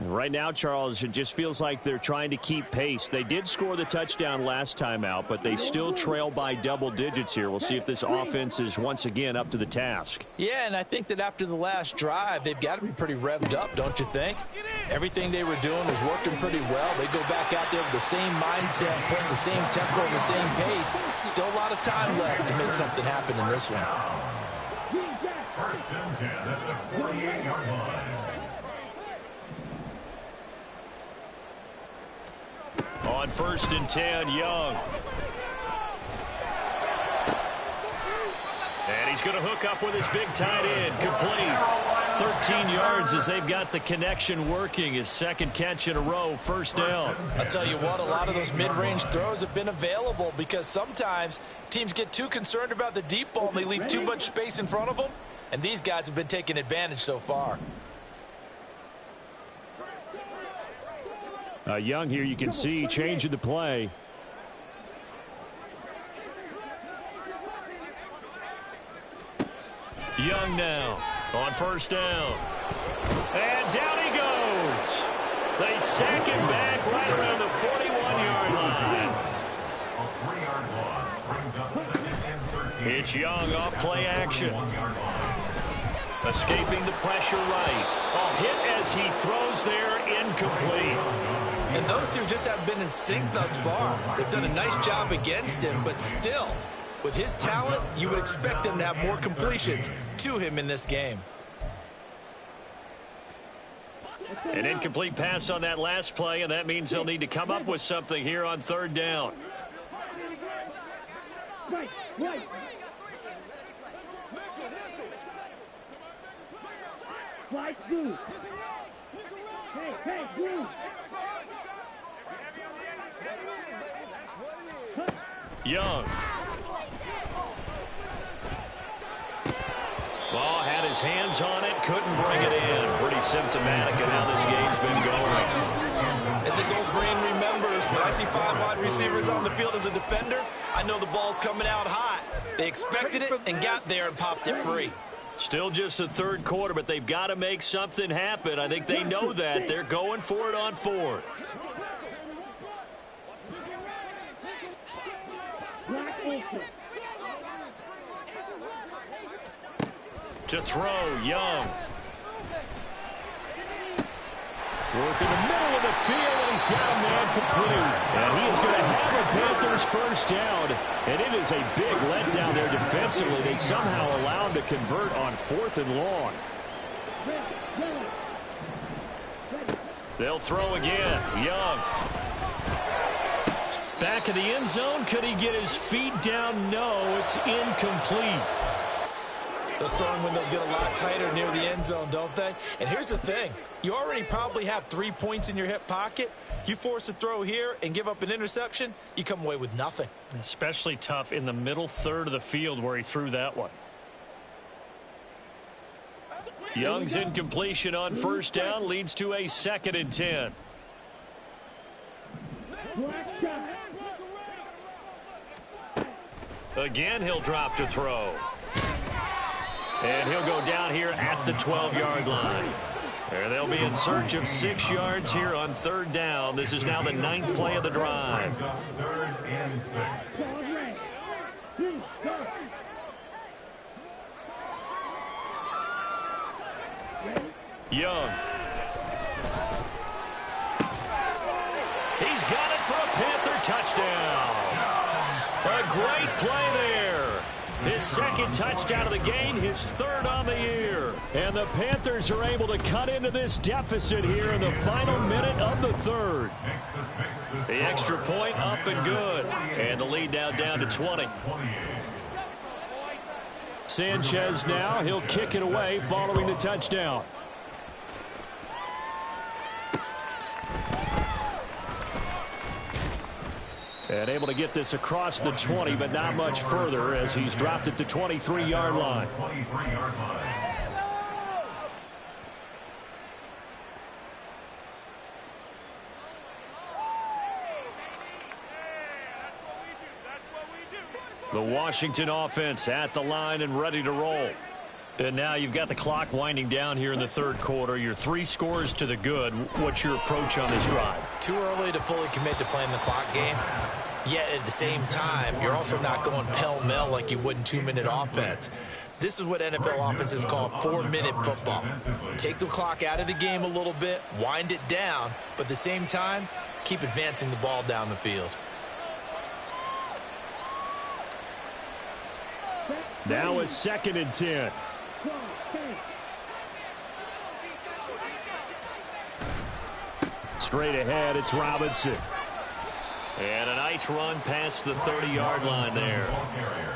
Right now, Charles, it just feels like they're trying to keep pace. They did score the touchdown last time out, but they still trail by double digits here. We'll see if this offense is once again up to the task. Yeah, and I think that after the last drive, they've got to be pretty revved up, don't you think? Everything they were doing was working pretty well. They go back out there with the same mindset, putting the same tempo and the same pace. Still a lot of time left to make something happen in this one. 1st and 10 at the 48-yard line. On 1st and 10, Young. And he's going to hook up with his big tight end. Complete. 13 yards as they've got the connection working. His second catch in a row, first down. I'll tell you what, a lot of those mid-range throws have been available because sometimes teams get too concerned about the deep ball and they leave too much space in front of them. And these guys have been taking advantage so far. Young here, you can see changing the play. Young now on first down. And down he goes. They sack him back right around the 41-yard line. A 3-yard loss brings up 2nd and 13. It's Young off play action. Escaping the pressure right. A hit as he throws there, incomplete. And those two just haven't been in sync thus far. They've done a nice job against him, but still, with his talent, you would expect him to have more completions to him in this game. An incomplete pass on that last play, and that means they'll need to come up with something here on third down. Right. Slide through. Hey, through. Young. Ball had his hands on it, couldn't bring it in. Pretty symptomatic of how this game's been going. As this old brain remembers, when I see 5 wide receivers on the field as a defender, I know the ball's coming out hot. They expected it and got there and popped it free. Still just the third quarter, but they've got to make something happen. I think they know that. They're going for it on fourth. To throw, Young. Work in the middle of the field, and he's got a man complete. And he is going to have a Panthers first down. And it is a big letdown there defensively. They somehow allow him to convert on 4th and long. They'll throw again. Young. Back of the end zone. Could he get his feet down? No, it's incomplete. Those throwing windows get a lot tighter near the end zone, don't they? And here's the thing. You already probably have 3 points in your hip pocket. You force a throw here and give up an interception, you come away with nothing. Especially tough in the middle third of the field where he threw that one. Young's incompletion on first down leads to a 2nd and 10. Again, he'll drop to throw. And he'll go down here at the 12-yard line. There they'll be in search of 6 yards here on third down. This is now the 9th play of the drive. 3rd and 6. Young. He's got it for a Panther touchdown. A great play there. His 2nd touchdown of the game, his 3rd on the year. And the Panthers are able to cut into this deficit here in the final minute of the 3rd. The extra point up and good. And the lead now down to 20. Sanchez now, he'll kick it away following the touchdown. And able to get this across the 20, but not much further as he's dropped it to 23-yard line. The Washington offense at the line and ready to roll. And now you've got the clock winding down here in the 3rd quarter. You're 3 scores to the good. What's your approach on this drive? Too early to fully commit to playing the clock game. Yet at the same time, you're also not going pell-mell like you would in 2-minute offense. This is what NFL offenses call 4-minute football. Take the clock out of the game a little bit, wind it down, but at the same time, keep advancing the ball down the field. Now a 2nd and 10. Straight ahead, it's Robinson. And a nice run past the 30-yard line there.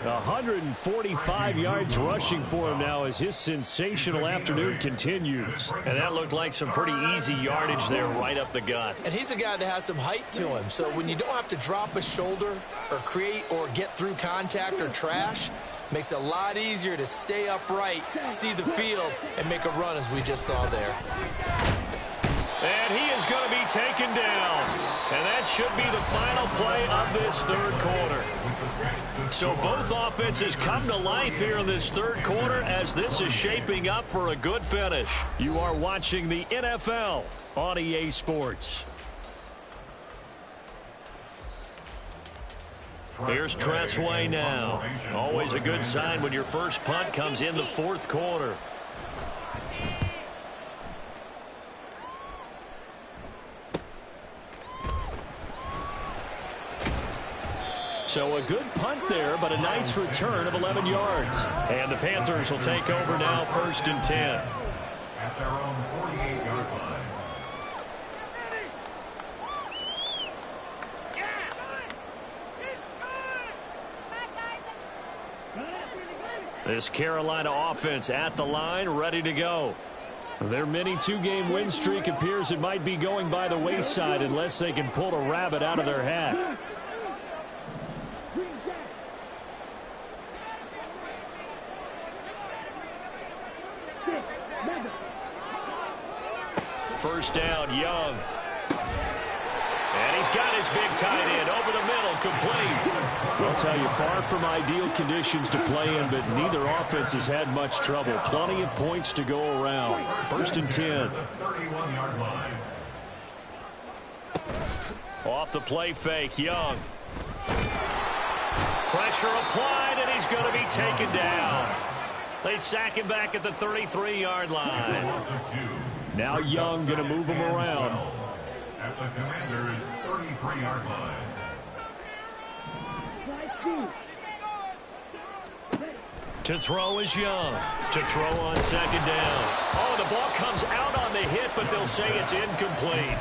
145 yards rushing for him now as his sensational afternoon continues. And that looked like some pretty easy yardage there right up the gut. And he's a guy that has some height to him. So when you don't have to drop a shoulder or create or get through contact or trash, makes it a lot easier to stay upright, see the field, and make a run as we just saw there. And he is going to be taken down. And that should be the final play of this third quarter. So both offenses come to life here in this third quarter as this is shaping up for a good finish. You are watching the NFL on EA Sports. Here's Tressway now. Always a good sign when your first punt comes in the fourth quarter. So a good punt there, but a nice return of 11 yards. And the Panthers will take over now, 1st and 10. At their own 48-yard line. This Carolina offense at the line, ready to go. Their mini two-game win streak appears it might be going by the wayside unless they can pull a rabbit out of their hat. First down, Young. And he's got his big tight end over the middle, complete. I'll tell you, far from ideal conditions to play in, but neither offense has had much trouble. Plenty of points to go around. 1st and 10. 31-yard line. Off the play fake, Young. Pressure applied, and he's going to be taken down. They sack him back at the 33-yard line. Now Young going to move him around. At the Commander's 33-yard line. To throw is Young. To throw on 2nd down. Oh, the ball comes out on the hit, but they'll say it's incomplete.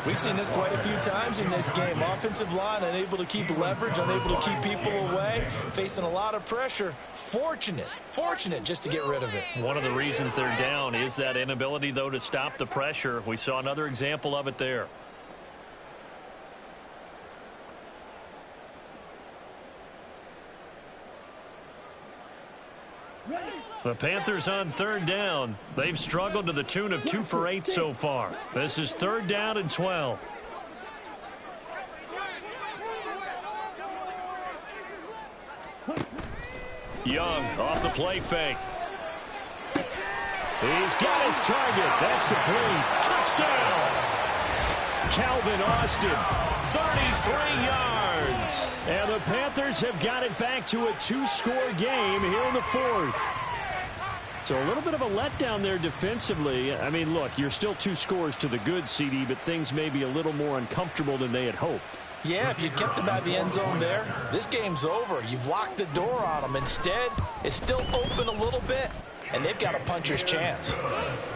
We've seen this quite a few times in this game. Offensive line unable to keep leverage, unable to keep people away, facing a lot of pressure. Fortunate just to get rid of it. One of the reasons they're down is that inability, though, to stop the pressure. We saw another example of it there. The Panthers on 3rd down. They've struggled to the tune of 2 for 8 so far. This is 3rd down and 12. Young off the play fake. He's got his target. That's complete. Touchdown. Calvin Austin, 33 yards. And the Panthers have got it back to a 2-score game here in the 4th. So a little bit of a letdown there defensively. I mean, look, you're still 2 scores to the good, CD, but things may be a little more uncomfortable than they had hoped. Yeah, if you kept them out of the end zone there, this game's over. You've locked the door on them. Instead, it's still open a little bit, and they've got a puncher's chance.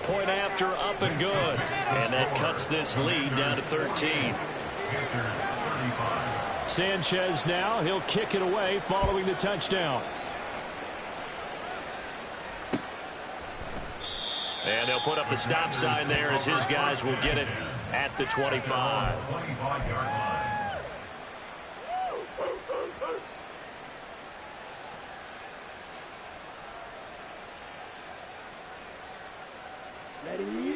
Point after, up and good. And that cuts this lead down to 13. Sanchez now, he'll kick it away following the touchdown. And they'll put up the stop sign there as his guys will get it at the 25.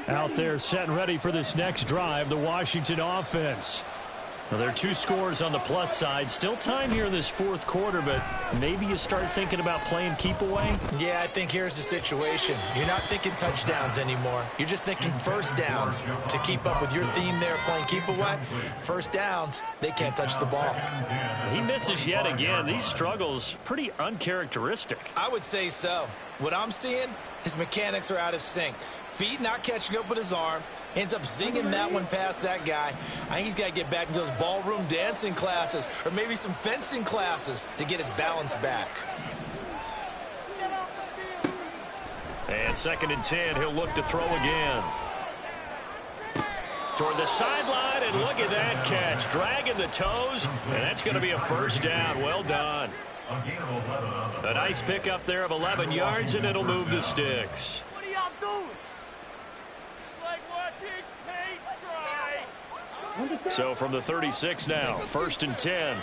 Out there set and ready for this next drive, the Washington offense. Well, there are 2 scores on the plus side. Still time here in this 4th quarter, but maybe you start thinking about playing keep away? Yeah, I think here's the situation. You're not thinking touchdowns anymore. You're just thinking first downs to keep up with your theme there, playing keep away. First downs, they can't touch the ball. He misses yet again. These struggles, pretty uncharacteristic. I would say so. What I'm seeing, his mechanics are out of sync. Feet not catching up with his arm. Ends up zinging that one past that guy. I think he's got to get back into those ballroom dancing classes or maybe some fencing classes to get his balance back. And 2nd and 10, he'll look to throw again. toward the sideline, and look at that catch. Dragging the toes, and that's going to be a first down. Well done. A nice pickup there of 11 yards, and it'll move the sticks. What are y'all doing? It's like watching paint dry. So from the 36 now, 1st and 10.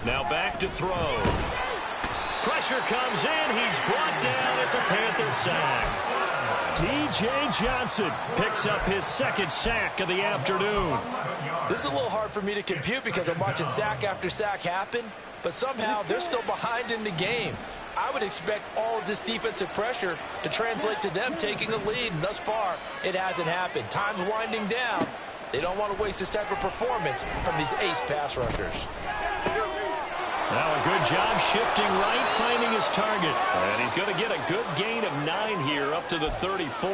Now back to throw. Pressure comes in. He's brought down. It's a Panther sack. D.J. Johnson picks up his 2nd sack of the afternoon. This is a little hard for me to compute because I'm watching sack after sack happen, but somehow they're still behind in the game. I would expect all of this defensive pressure to translate to them taking a lead, and thus far, it hasn't happened. Time's winding down. They don't want to waste this type of performance from these ace pass rushers. Now a good job shifting right, finding his target. And he's going to get a good gain of 9 here up to the 34.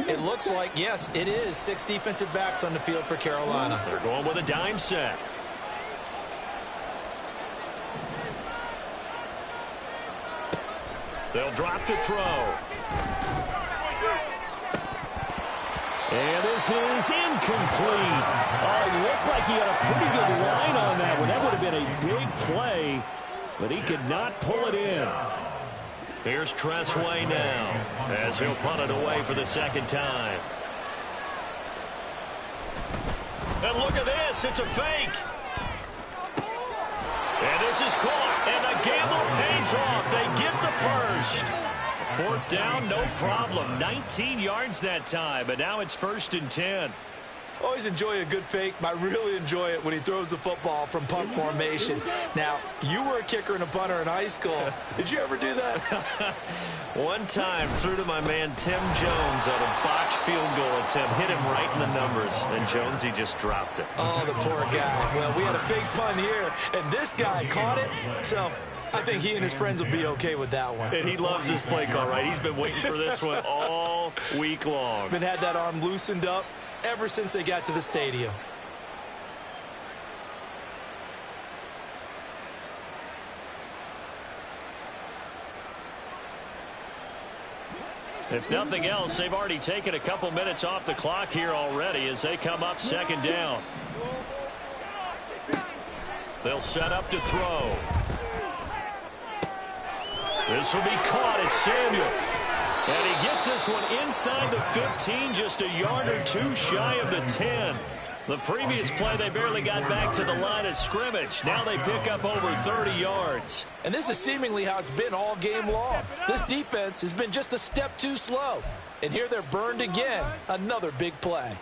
It looks like, yes, it is 6 defensive backs on the field for Carolina. They're going with a dime set. They'll drop to throw. And this is incomplete. Oh, it looked like he had a pretty good line on that one. That would have been a big play, but he could not pull it in. Here's Tressway now as he'll punt it away for the 2nd time. And look at this. It's a fake. And this is caught, and the gamble pays off. They get the first. 4th down, no problem. 19 yards that time, but now it's 1st and 10. Always enjoy a good fake, but I really enjoy it when he throws the football from punt formation. Now, you were a kicker and a punter in high school. Did you ever do that? One time, threw to my man Tim Jones on a botched field goal attempt. Hit him right in the numbers, and Jones, he just dropped it. Oh, the poor guy. Well, we had a fake punt here, and this guy caught it, so I think he and his friends will be okay with that one. And he loves his play call, right? He's been waiting for this one all week long. Been had that arm loosened up ever since they got to the stadium. If nothing else, they've already taken a couple minutes off the clock here already as they come up 2nd down. They'll set up to throw. This will be caught. It's Samuel. And he gets this one inside the 15, just a yard or 2 shy of the 10. The previous play, they barely got back to the line of scrimmage. Now they pick up over 30 yards. And this is seemingly how it's been all game long. This defense has been just a step too slow. And here they're burned again. Another big play.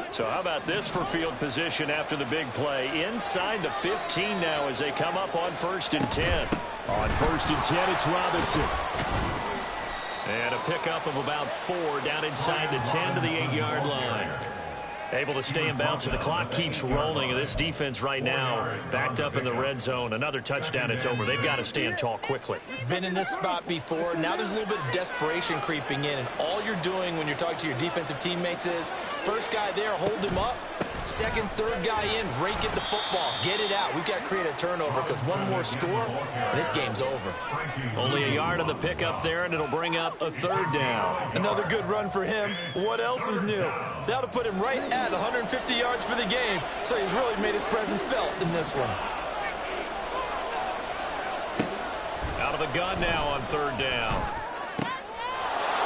So how about this for field position after the big play? Inside the 15 now as they come up on 1st and 10. On 1st and 10, it's Robinson. And a pickup of about 4 down inside the 10 to the 8-yard line. Able to stay in bounds, and the clock keeps rolling. And this defense right now backed up in the red zone. Another touchdown, it's over. They've got to stand tall quickly. Been in this spot before. Now there's a little bit of desperation creeping in. And all you're doing when you're talking to your defensive teammates is, first guy there, hold him up. Second, third guy in, rake at the football. Get it out. We've got to create a turnover because one more score, and this game's over. Only a yard on the pickup there, and it'll bring up a 3rd down. Another good run for him. What else is new? That'll put him right at 150 yards for the game, so he's really made his presence felt in this one. Out of the gun now on 3rd down.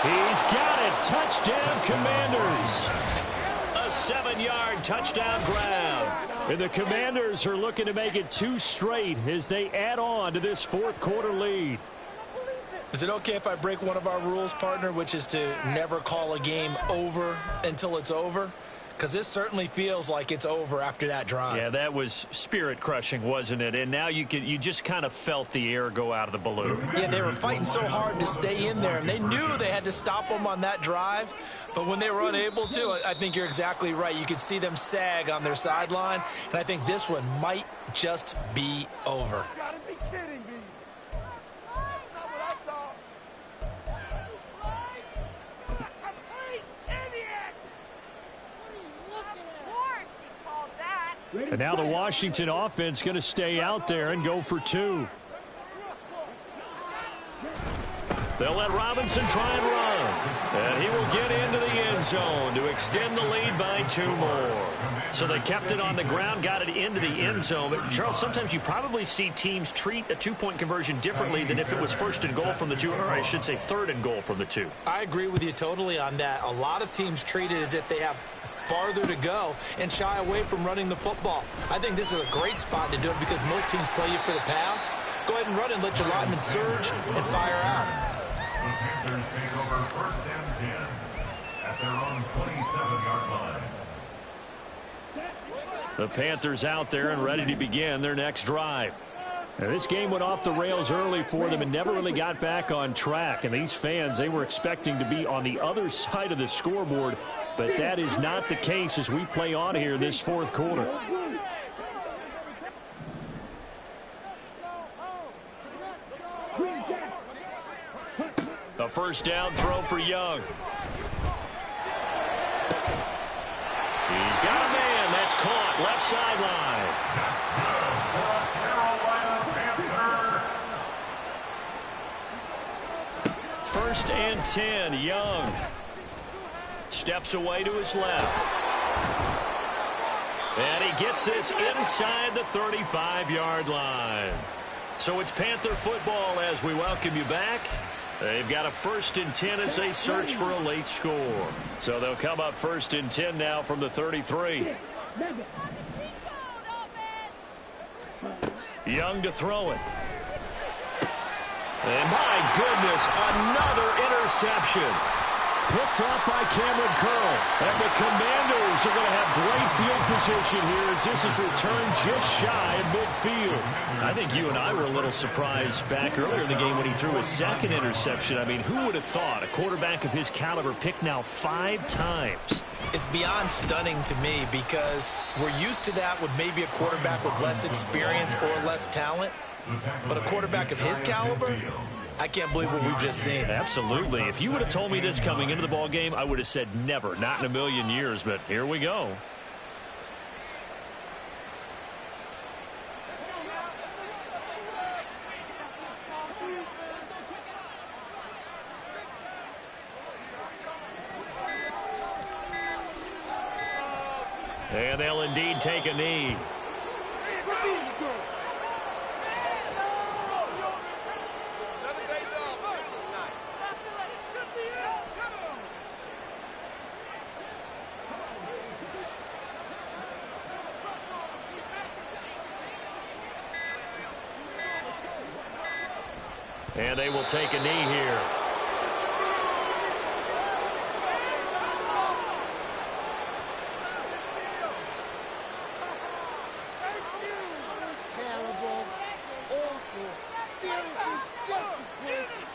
He's got it. Touchdown, Commanders. A 7-yard touchdown grab. And the Commanders are looking to make it 2 straight as they add on to this 4th quarter lead. Is it okay if I break one of our rules, partner, which is to never call a game over until it's over? because this certainly feels like it's over after that drive. Yeah, that was spirit-crushing, wasn't it? And now you just kind of felt the air go out of the balloon. Yeah, they were fighting so hard to stay in there, and they knew they had to stop them on that drive. But when they were unable to, I think you're exactly right. You could see them sag on their sideline, and I think this one might just be over. You gotta be kidding me. That's not what I thought. Complete idiot! What are you looking at? Of course he called that. And now the Washington offense going to stay out there and go for 2. They'll let Robinson try and run. And he will get into the end zone to extend the lead by 2 more. So they kept it on the ground, got it into the end zone. But, Charles, sometimes you probably see teams treat a 2-point conversion differently than if it was 1st and goal from the 2, or I should say 3rd and goal from the 2. I agree with you totally on that. A lot of teams treat it as if they have farther to go and shy away from running the football. I think this is a great spot to do it because most teams play you for the pass. Go ahead and run and let your linemen surge and fire out. The Panthers take over 1st and 10 at their own 27-yard line. The Panthers out there and ready to begin their next drive. Now, this game went off the rails early for them and never really got back on track. And these fans, they were expecting to be on the other side of the scoreboard, but that is not the case as we play on here this 4th quarter. A 1st down throw for Young. He's got a man. That's caught. Left sideline. That's good for a Carolina Panther. 1st and 10. Young steps away to his left. And he gets this inside the 35-yard line. So it's Panther football as we welcome you back. They've got a 1st and 10 as they search for a late score. So they'll come up 1st and 10 now from the 33. Young to throw it. And my goodness, another interception. Picked off by Cameron Curl. And the Commanders are going to have great field position here as this is returned just shy of midfield. I think you and I were a little surprised back earlier in the game when he threw his 2nd interception. I mean, who would have thought a quarterback of his caliber picked now 5 times? It's beyond stunning to me because we're used to that with maybe a quarterback with less experience or less talent. But a quarterback of his caliber, I can't believe what we've just seen. Absolutely. If you would have told me this coming into the ball game, I would have said never, not in a million years, but here we go. And they'll indeed take a knee. And they will take a knee here. Terrible, awful, seriously, just disgraceful.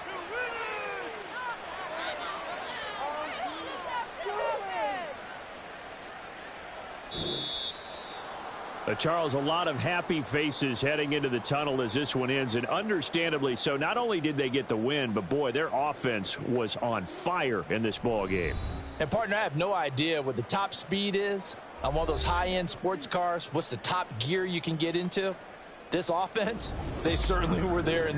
Charles, a lot of happy faces heading into the tunnel as this one ends, and understandably so. Not only did they get the win, but boy, their offense was on fire in this ball game. And partner, I have no idea what the top speed is on one of those high-end sports cars. What's the top gear you can get into? This offense, they certainly were there in